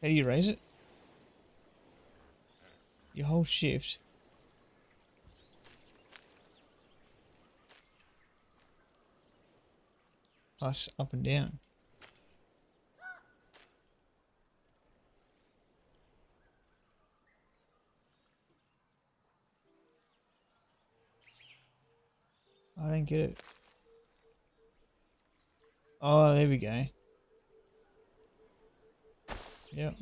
How do you raise it? You hold shift. Plus up and down. I don't get it. Oh, there we go. Yep.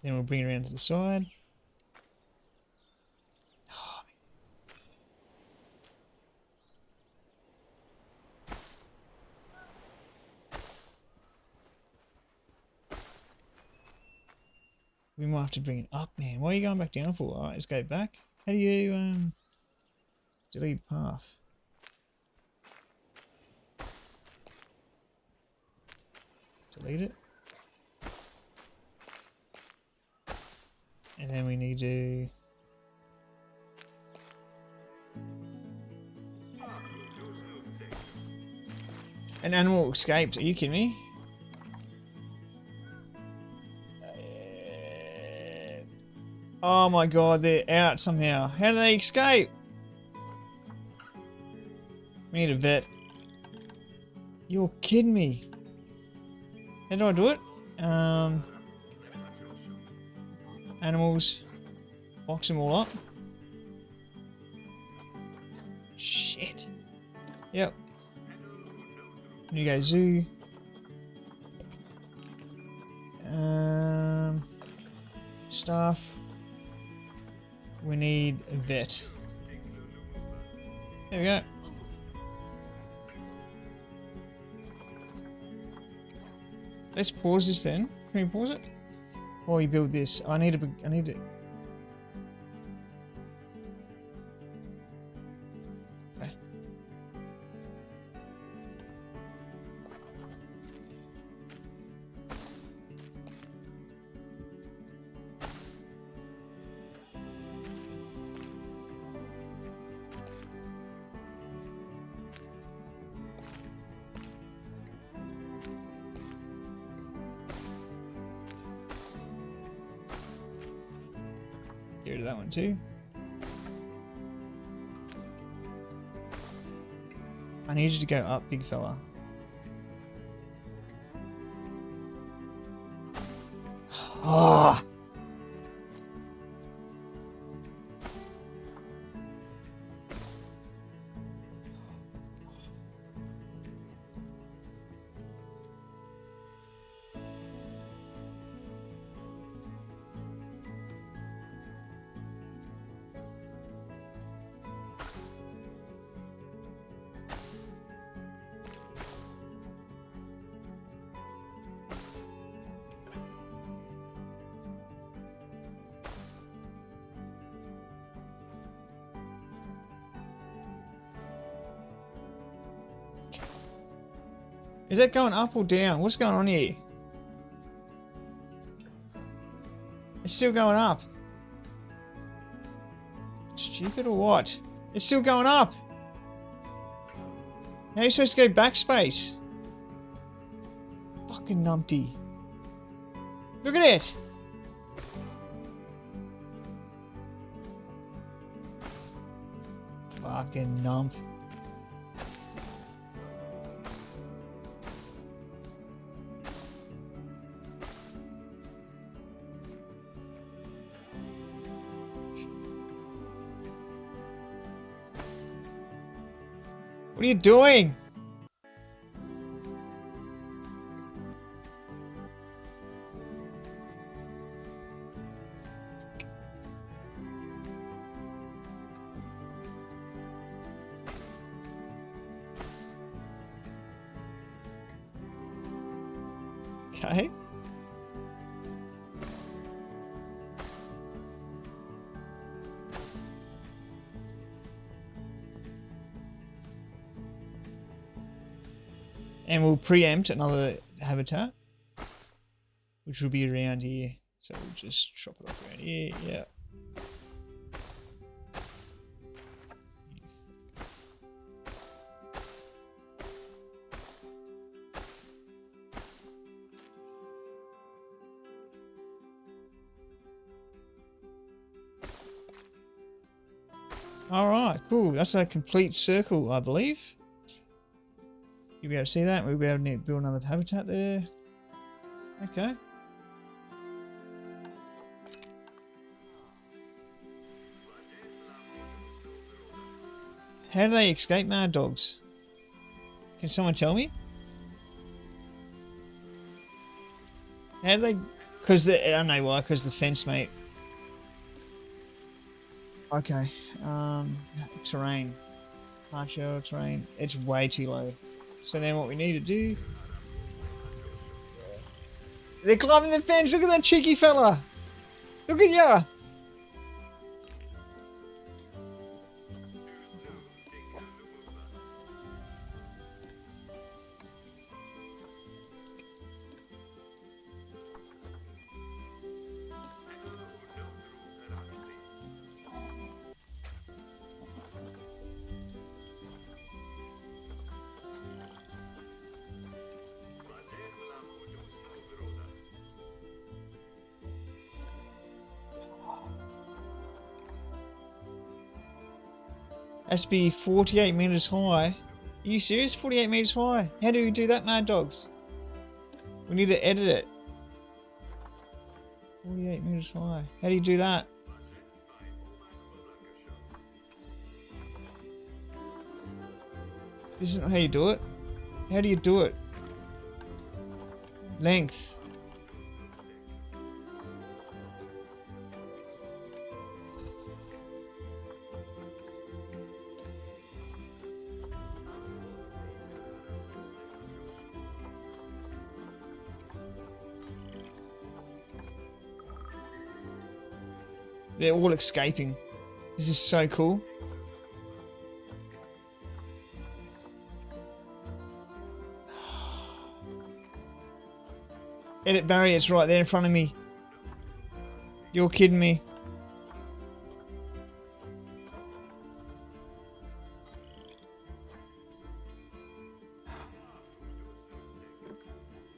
Then we'll bring it around to the side. Oh, we might have to bring it up, man. Why are you going back down for? Alright, let's go back. How do you delete path? Delete it. And then we need to an animal escaped. Are you kidding me? Oh my god, they're out somehow. How do they escape? We need a vet. You're kidding me. How do I do it? Animals. Box them all up. Yep. New go zoo. Staff. We need a vet. There we go. Let's pause this then. Can we pause it? While you build this, I need to. Okay. Get rid of that one too. I need you to go up, big fella. Ah! Is that going up or down? What's going on here? It's still going up. Stupid or what? It's still going up. How are you supposed to go backspace? Fucking numpty. Look at it. Fucking nump. What are you doing? Okay. And we'll preempt another habitat, which will be around here. So we'll just chop it off around here. Yeah. All right, cool. That's a complete circle, I believe. You'll be able to see that. We'll be able to build another habitat there. Okay. How do they escape mad dogs? Can someone tell me? How do they... Because I don't know why, because the fence, mate. Okay. Terrain. Partial terrain. It's way too low. So then what we need to do... They're climbing the fence! Look at that cheeky fella! Look at ya! Has to be 48 meters high. Are you serious? 48 meters high? How do we do that, mad dogs? We need to edit it. 48 meters high. How do you do that? This isn't how you do it. How do you do it? Length. They're all escaping. This is so cool. Edit barriers right there in front of me. You're kidding me.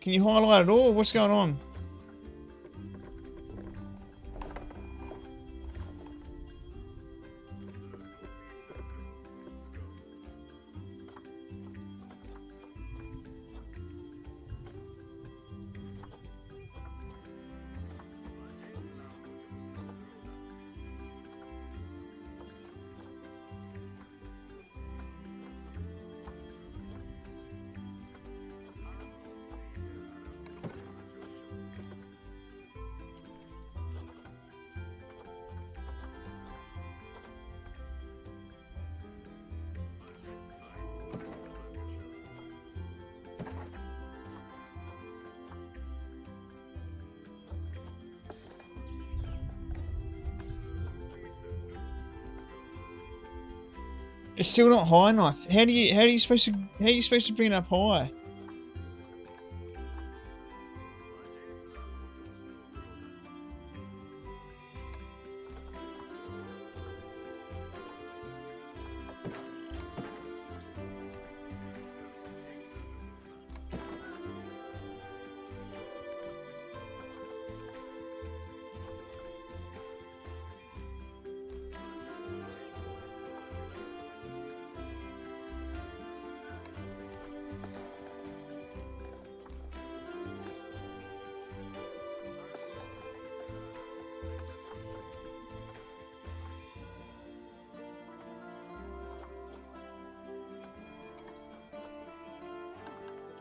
Can you highlight it all? What's going on? It's still not high enough. How are you supposed to bring it up high?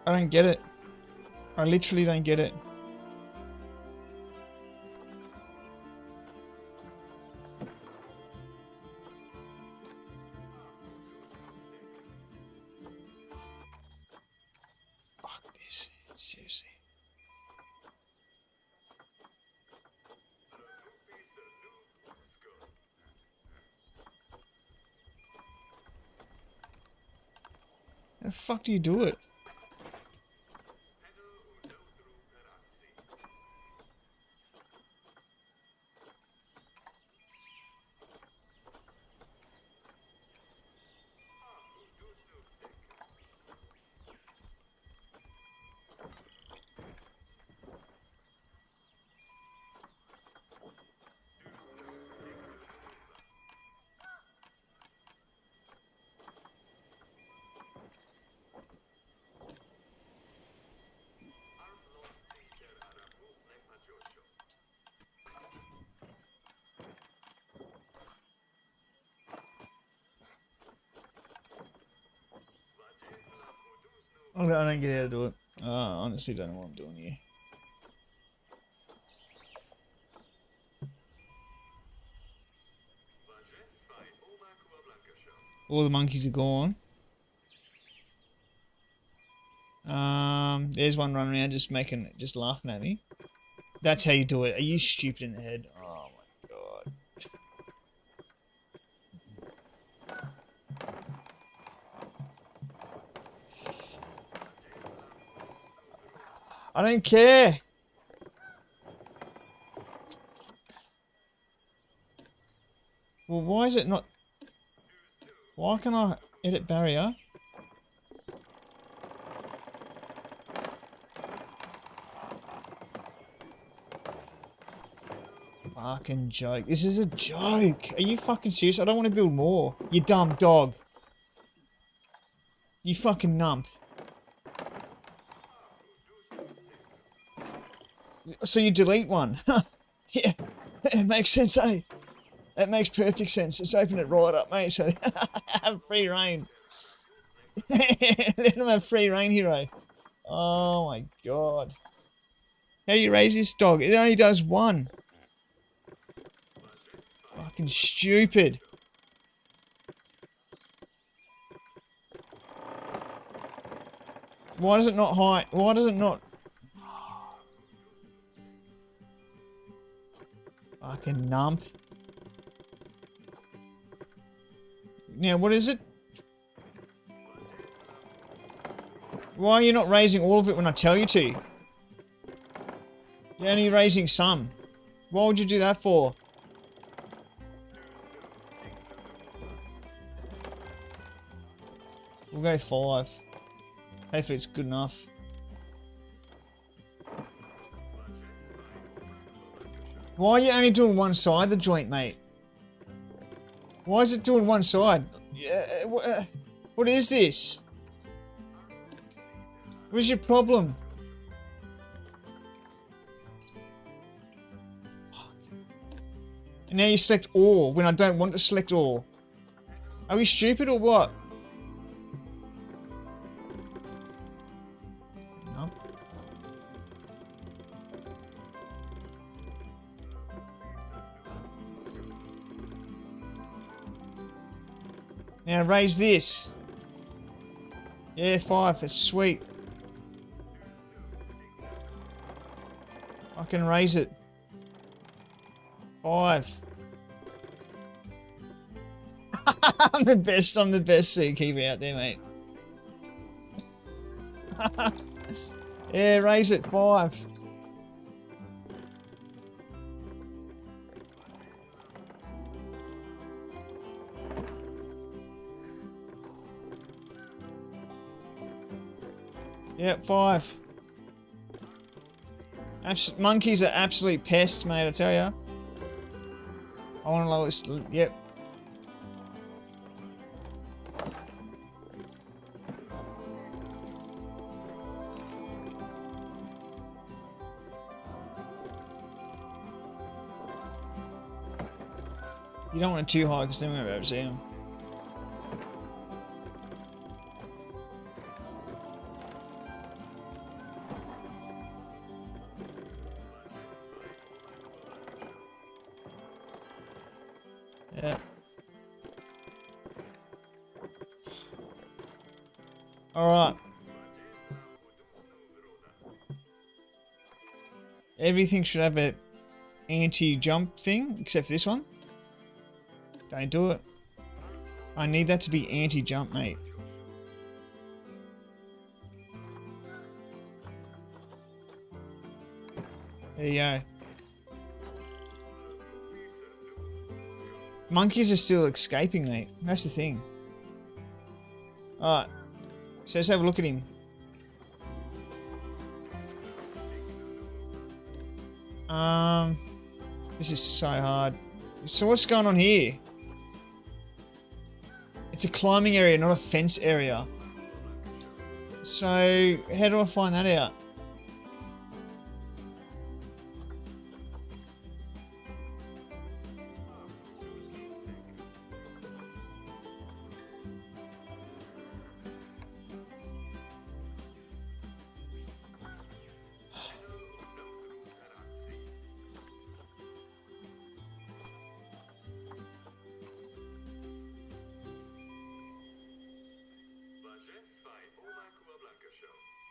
I don't get it. I literally don't get it. Fuck this. Seriously. How the fuck do you do it? I don't get how to do it. I honestly don't know what I'm doing here. All the monkeys are gone. There's one running around just laughing at me. That's how you do it. Are you stupid in the head? Oh my god. I don't care. Well, why is it not... Why can I edit barrier? Fucking joke. This is a joke. Are you fucking serious? I don't want to build more. You dumb dog. You fucking nump. So you delete one. Yeah, it makes sense, eh? That makes perfect sense. Let's open it right up, mate, so have free reign. Let him have free reign, hero. Oh my god. How do you raise this dog? It only does one. Fucking stupid. Why does it not hide? Why does it not? Fucking nump. Now, what is it? Why are you not raising all of it when I tell you to? You're only raising some. Why would you do that for? We'll go 5. Hopefully it's good enough. Why are you only doing one side, the joint, mate? Why is it doing one side? What is this? What's your problem? And now you select all when I don't want to select all. Are we stupid or what? No. Now raise this. Yeah, 5. That's sweet. I can raise it. 5. I'm the best zookeeper out there, mate. Yeah, raise it. 5. Yep, 5. Monkeys are absolute pests, mate, I tell ya. I want to lower this. Yep. You don't want it too high because then we're going to be able to see them. Yeah. Alright. Everything should have a anti-jump thing, except for this one. Don't do it. I need that to be anti-jump, mate. There you go. Monkeys are still escaping, mate. That's the thing. Alright. So let's have a look at him. This is so hard. So what's going on here? It's a climbing area, not a fence area. So how do I find that out?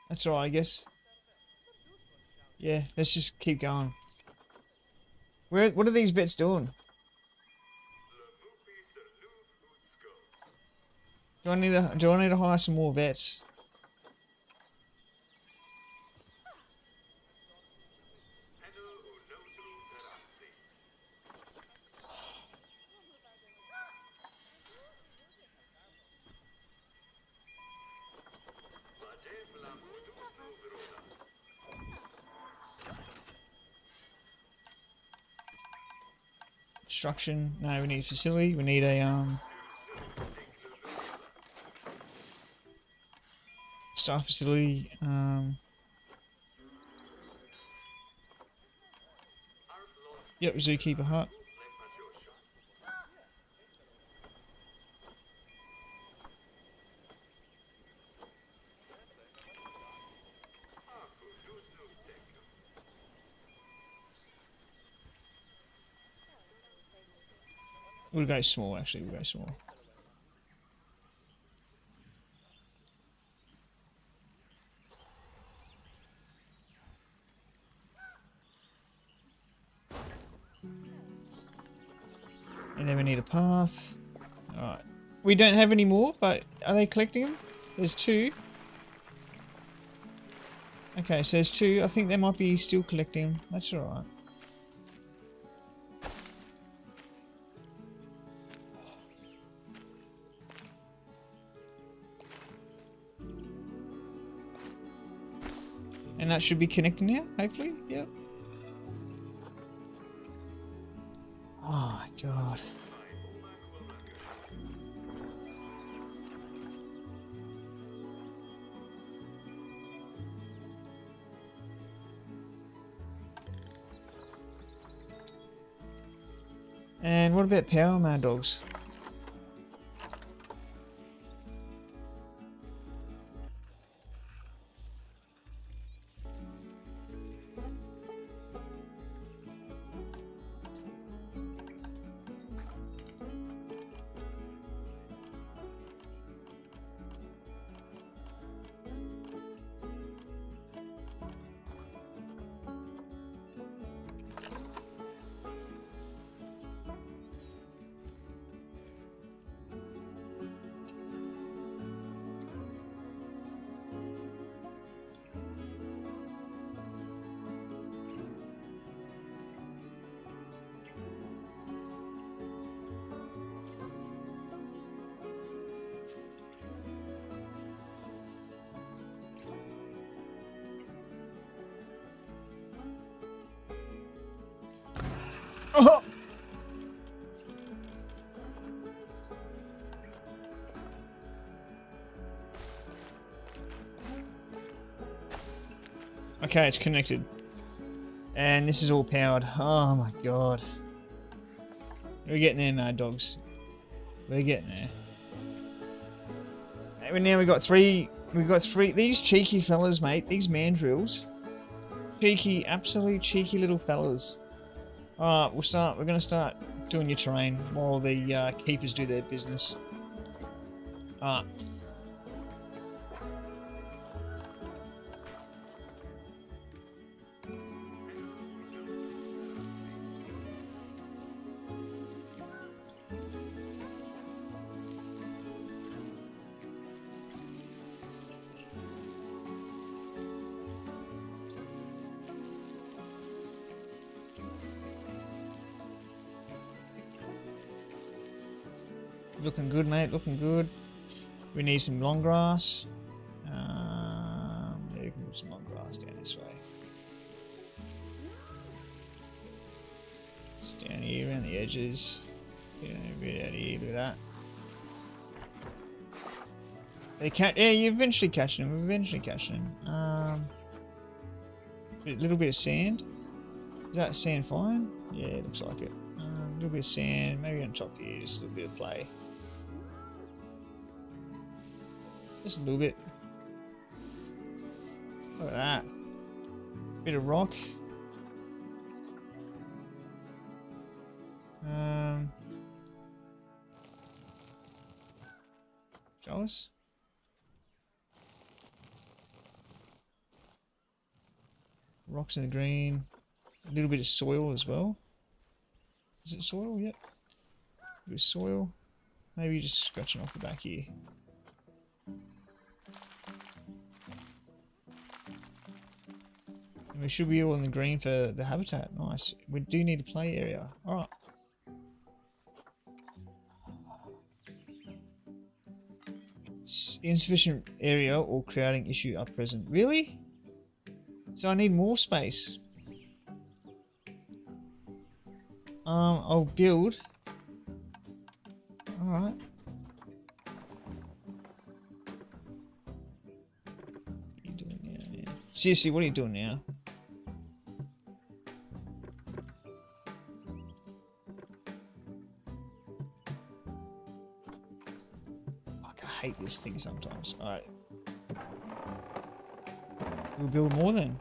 That's alright, I guess. Yeah, let's just keep going. What are these vets doing? Do I need to hire some more vets? Construction. No, we need a facility. We need a staff facility. Yep, zookeeper hut. We'll go small, actually. We'll go small. And then we need a path. Alright. We don't have any more, but are they collecting them? There's 2. Okay, so there's 2. I think they might be still collecting them. That's alright. And that should be connecting now, hopefully. Yep. Oh my god. And what about power mad dogs? Oh! Okay, it's connected. And this is all powered. Oh my god. We're getting there, mad dogs. We're getting there. And now we got 3. We've got 3. These cheeky fellas, mate. These mandrills. Cheeky, absolute cheeky little fellas. Alright, we're gonna start doing your terrain while the keepers do their business. Alright. Looking good, mate. Looking good. We need some long grass. Yeah, we can put some long grass down this way. Just down here around the edges. Get a bit out of here. Look at that. They catch. Yeah, you're eventually catching them. We're eventually catching them. A little bit of sand. Is that sand fine? Yeah, it looks like it. A little bit of sand. Maybe on top here. Just a little bit of play. Just a little bit. Look at that. Bit of rock. Show us. Rocks in the green. A little bit of soil as well. Is it soil? Yep. A bit of soil. Maybe just scratching off the back here. We should be all in the green for the habitat. Nice. We do need a play area. Alright. Insufficient area or crowding issue are present. Really? So I need more space. I'll build. Alright. What are you doing now, man? Seriously, what are you doing now? I hate this thing sometimes. Alright. We'll build more then.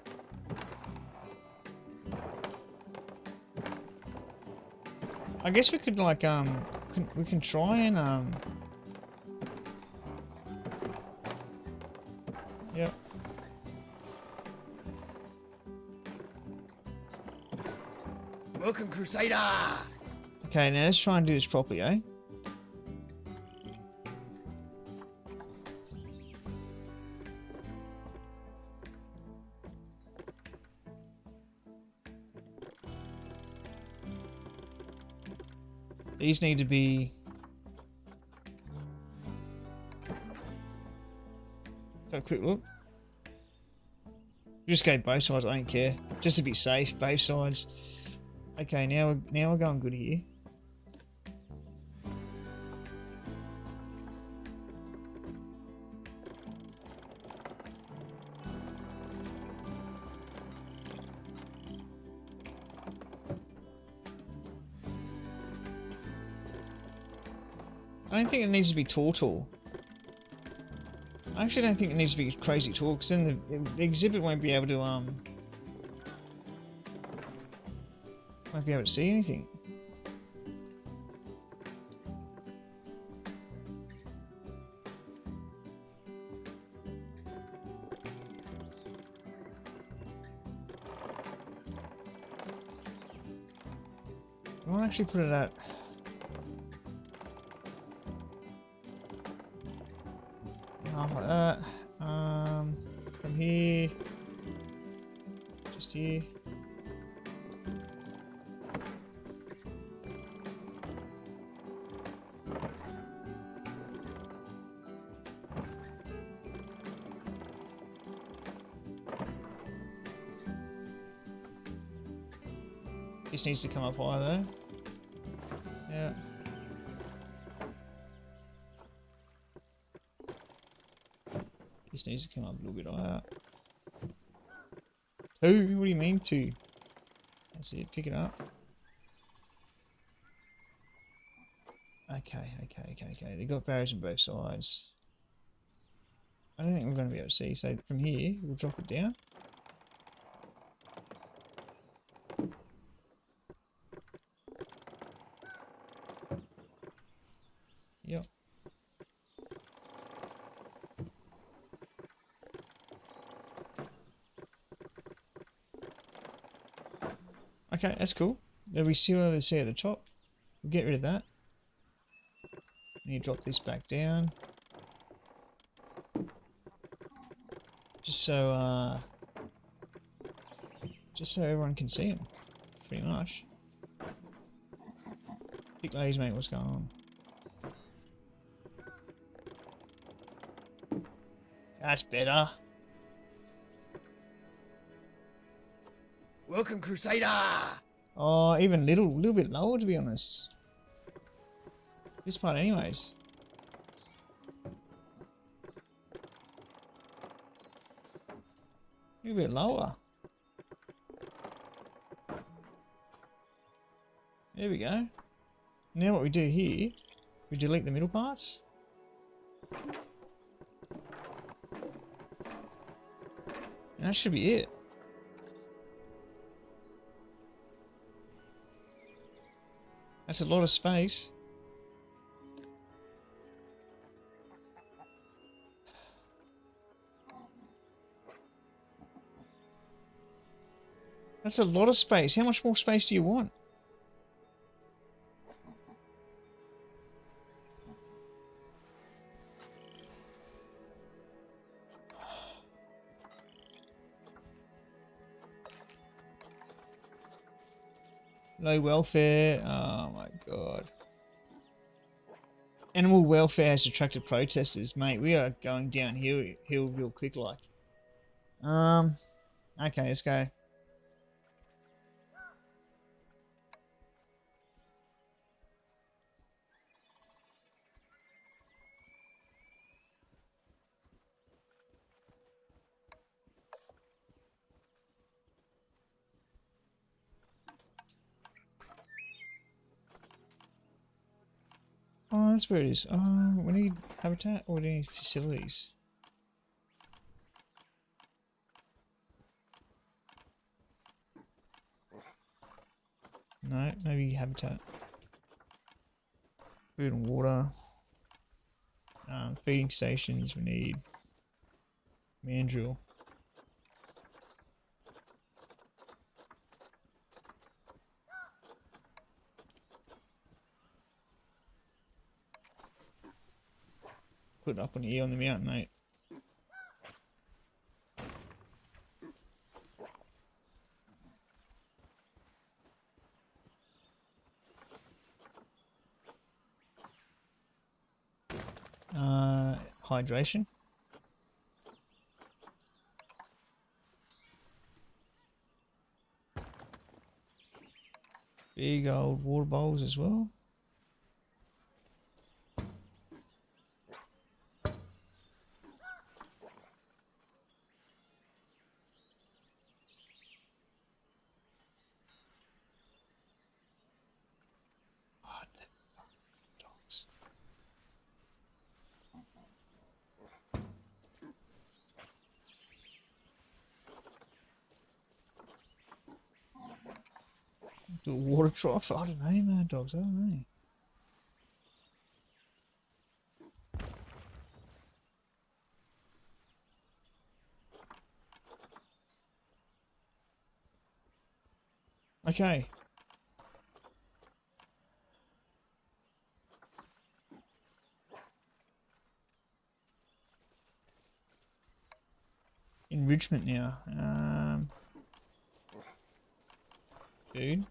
I guess we could like we can try and Yep. Welcome, Crusader! Okay, now let's try and do this properly, eh? These need to be... Let's have a quick look. Just go both sides, I don't care. Just to be safe, both sides. Okay, now we're going good here. I don't think it needs to be tall. I actually don't think it needs to be crazy tall, because then the exhibit won't be able to see anything. I won't actually put it at... like that. From here, just here. This needs to come up higher though. Yeah. This needs to come up a little bit higher. Two? What do you mean two? That's it, pick it up. Okay. They've got barriers on both sides. I don't think we're going to be able to see, so from here, we'll drop it down. Yep. Okay, that's cool. There'll be still over there at the top. We'll get rid of that. And you drop this back down. Just so everyone can see them. Pretty much. Thick ladies, mate, what's going on? That's better. Welcome, Crusader! Oh, even little bit lower, to be honest. This part anyways. A little bit lower. There we go. Now what we do here, we delete the middle parts. And that should be it. That's a lot of space. That's a lot of space. How much more space do you want? Low welfare. Oh my god. Animal welfare has attracted protesters, mate. We are going downhill real quick, like. Okay, let's go. Oh, that's where it is. Oh, we need habitat or we need facilities? No, maybe habitat. Food and water. Feeding stations, we need mandrill. Put it up on the mountain, mate. Hydration. Big old water bowls as well. What the fuck, dogs? Do a water trough? I don't know, mad dogs. I don't know. Okay. Enrichment now. Food.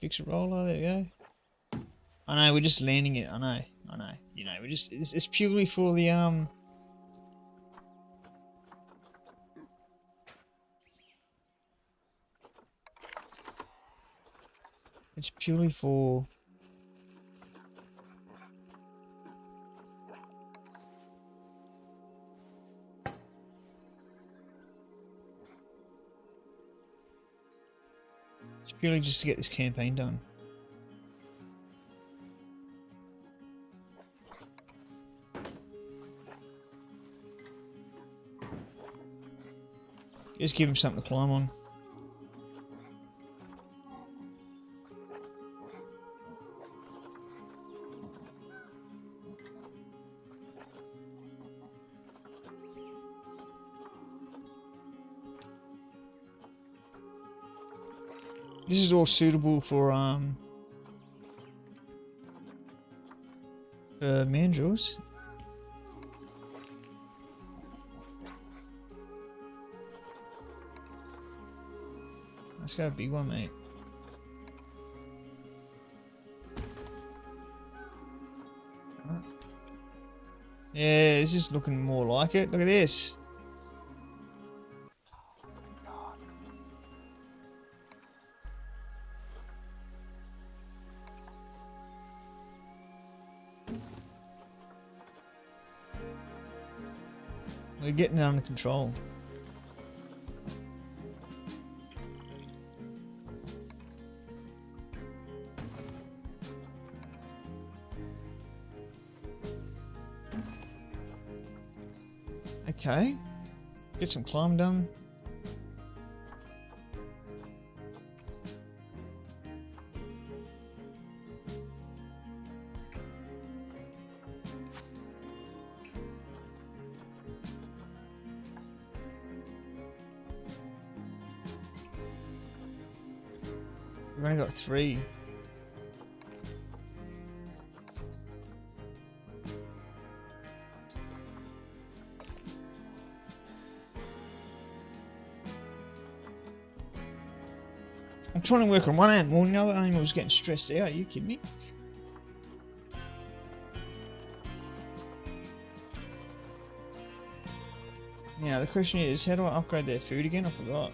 Fix a roller, there we go. I know, we're just landing it, I know. You know, it's purely for the, it's purely for... It's purely just to get this campaign done. Just give him something to climb on. This is all suitable for mandrills. Let's go a big one, mate. Yeah, this is looking more like it. Look at this. We're getting it under control. Okay. Get some climb done. We've only got 3. I'm trying to work on one animal, and the other animal was getting stressed out. Are you kidding me? Now, the question is, how do I upgrade their food again? I forgot.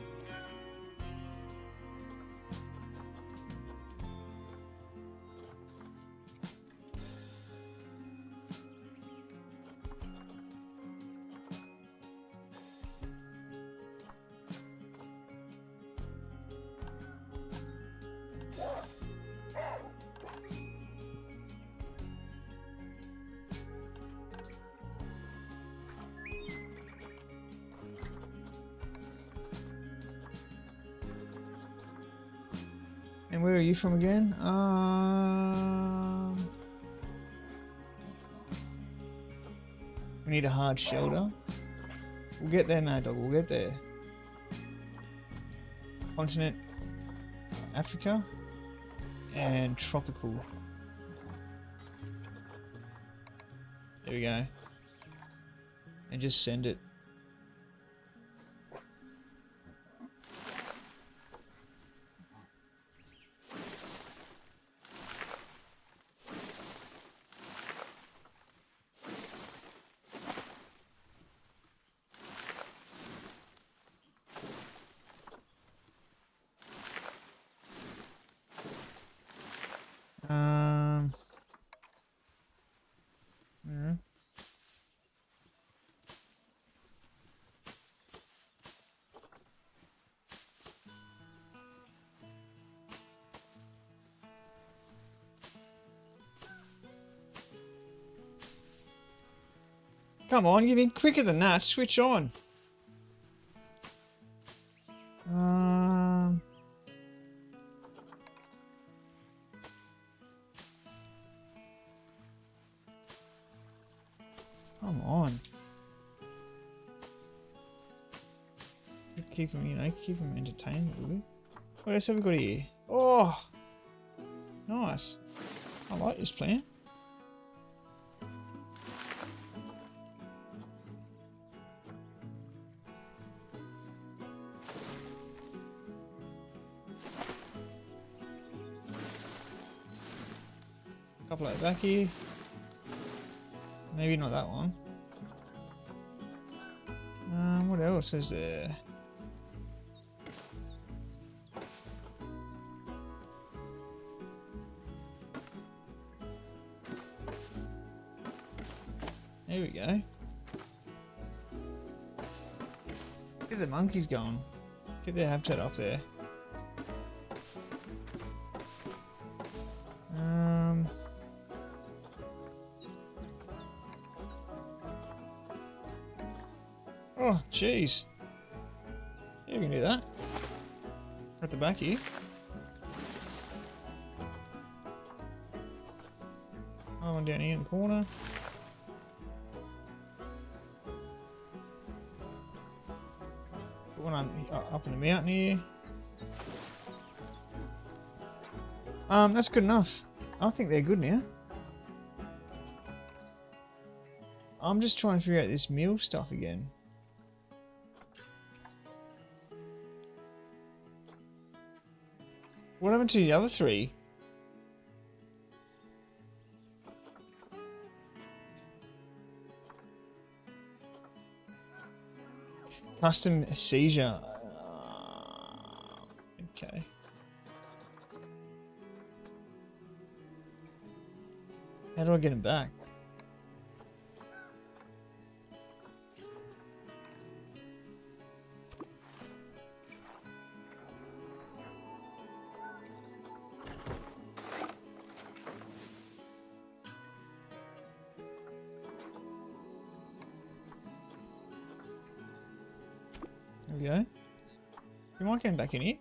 And where are you from again? We need a hard shelter. We'll get there, Mad Dog. We'll get there. Continent, Africa, and tropical. There we go. And just send it. Yeah. Come on, give me quicker than that. Switch on. Come on. Keep him, keep him entertained a little bit. What else have we got here? Oh, nice. I like this plan. Couple out back here. Maybe not that one. What else is there? There we go. Get the monkeys going. Get their habitat up there. Oh, jeez. Yeah, we can do that. At the back here. Oh, one down here in the corner. Put one up in the mountain here. That's good enough. I think they're good now. I'm just trying to figure out this meal stuff again. What happened to the other three? Custom seizure. Okay. How do I get him back? There we go. You might get him back in here.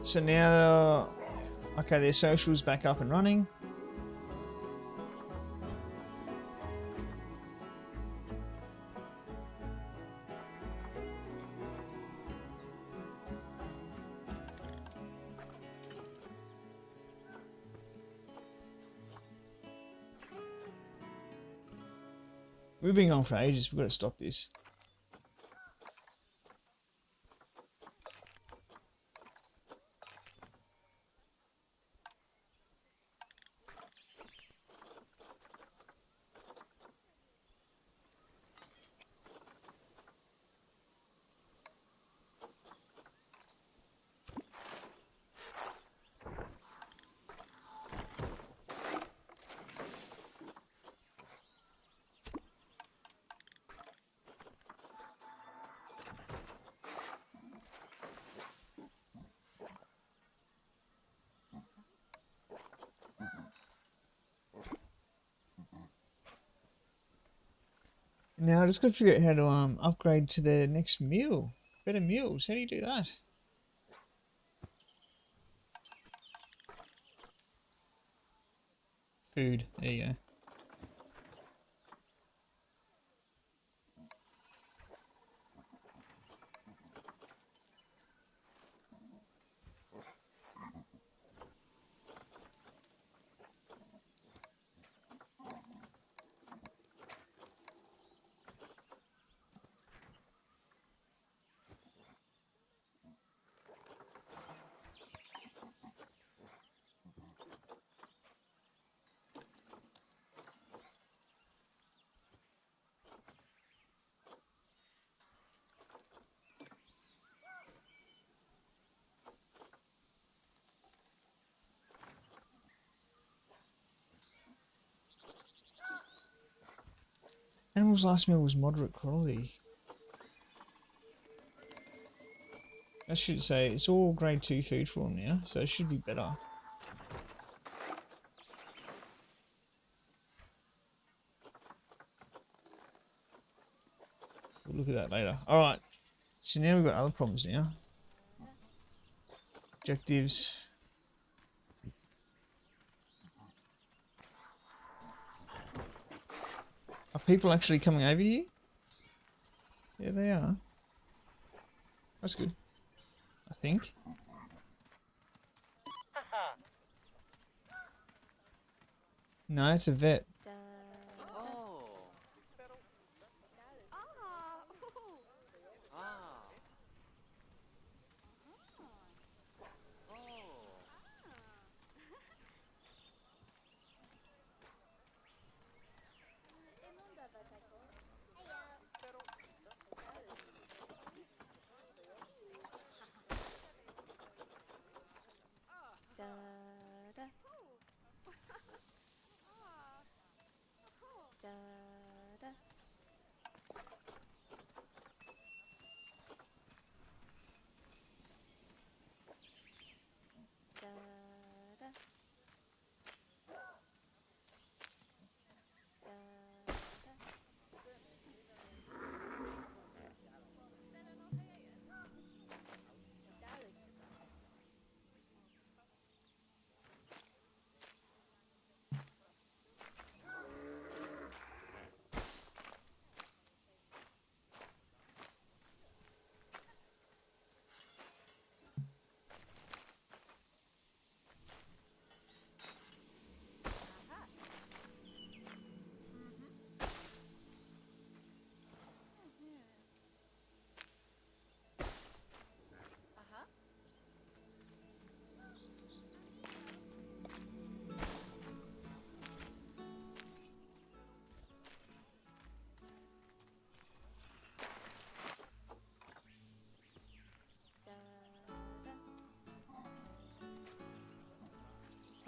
So now, okay, their social's back up and running. We've been going for ages, we've got to stop this. Now I just got to figure out how to upgrade to the next meal. Better meals. How do you do that? Food. There you go. Animal's last meal was moderate quality. That should say it's all grade 2 food for them now, so it should be better. We'll look at that later. Alright, so now we've got other problems now. Objectives. Are people actually coming over here? Yeah, they are. That's good. I think. No, it's a vet.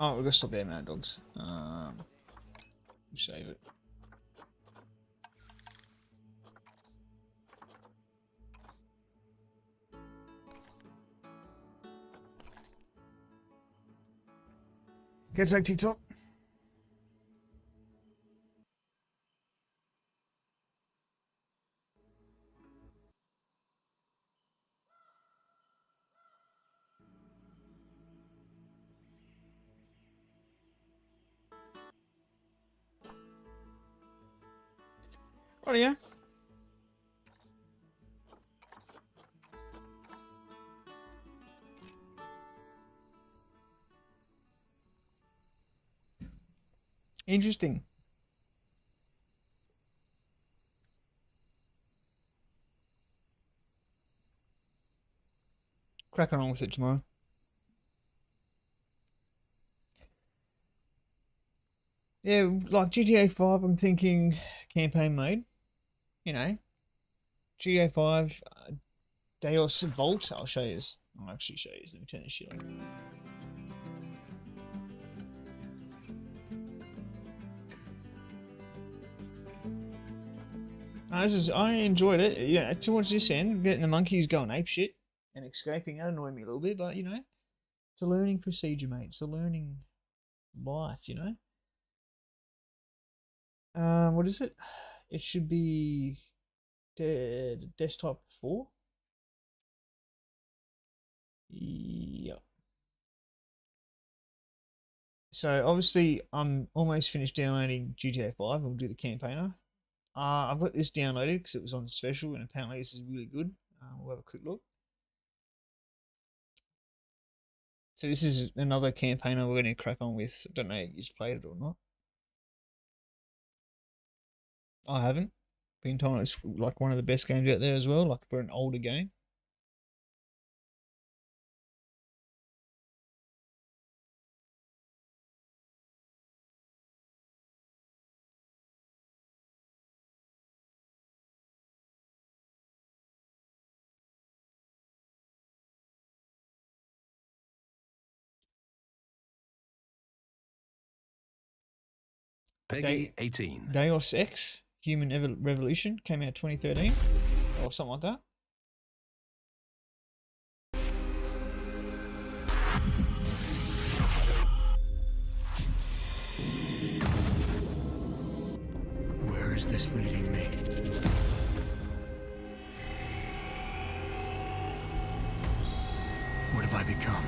Oh, we're gonna stop there, Mad Dogs. Save it. Get back TikTok. Oh yeah. Interesting. Cracking on with it tomorrow. Yeah, like GTA 5, I'm thinking campaign mode. You know, GTA 5, Deus Vault. I'll show you. I'll actually show you. Let me turn this shit on. I enjoyed it. Yeah, towards this end, getting the monkeys going ape shit and escaping, that annoyed me a little bit, but you know, it's a learning procedure, mate. It's a learning life, you know. What is it? It should be desktop 4. Yep. So obviously I'm almost finished downloading GTA 5. We'll do the campaigner. I've got this downloaded because it was on special and apparently this is really good. We'll have a quick look. So this is another campaigner we're going to crack on with. I don't know if you've played it or not. I haven't. Been told it's like one of the best games out there as well, like for an older game. Peggy 18. Deus Ex Human Revolution came out 2013 or something like that. Where is this leading me? What have I become?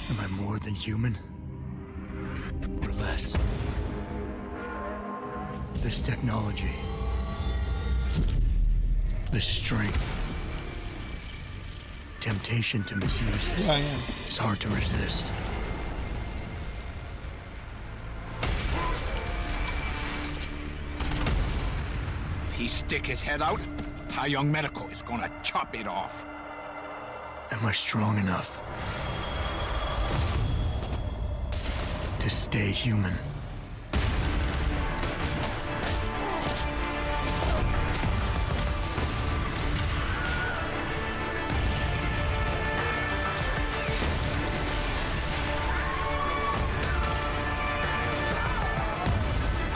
Am I more than human? Or less? This technology, this strength, temptation to misuse it. Yeah, I am. It's hard to resist. If he stick his head out, Tai Young Medical is gonna chop it off. Am I strong enough to stay human?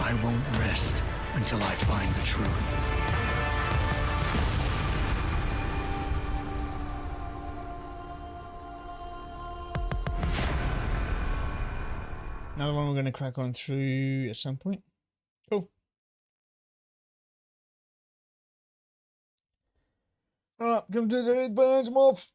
I won't rest until I find the truth. Another one we're going to crack on through at some point. Cool. Alright, come to the advanced morphs.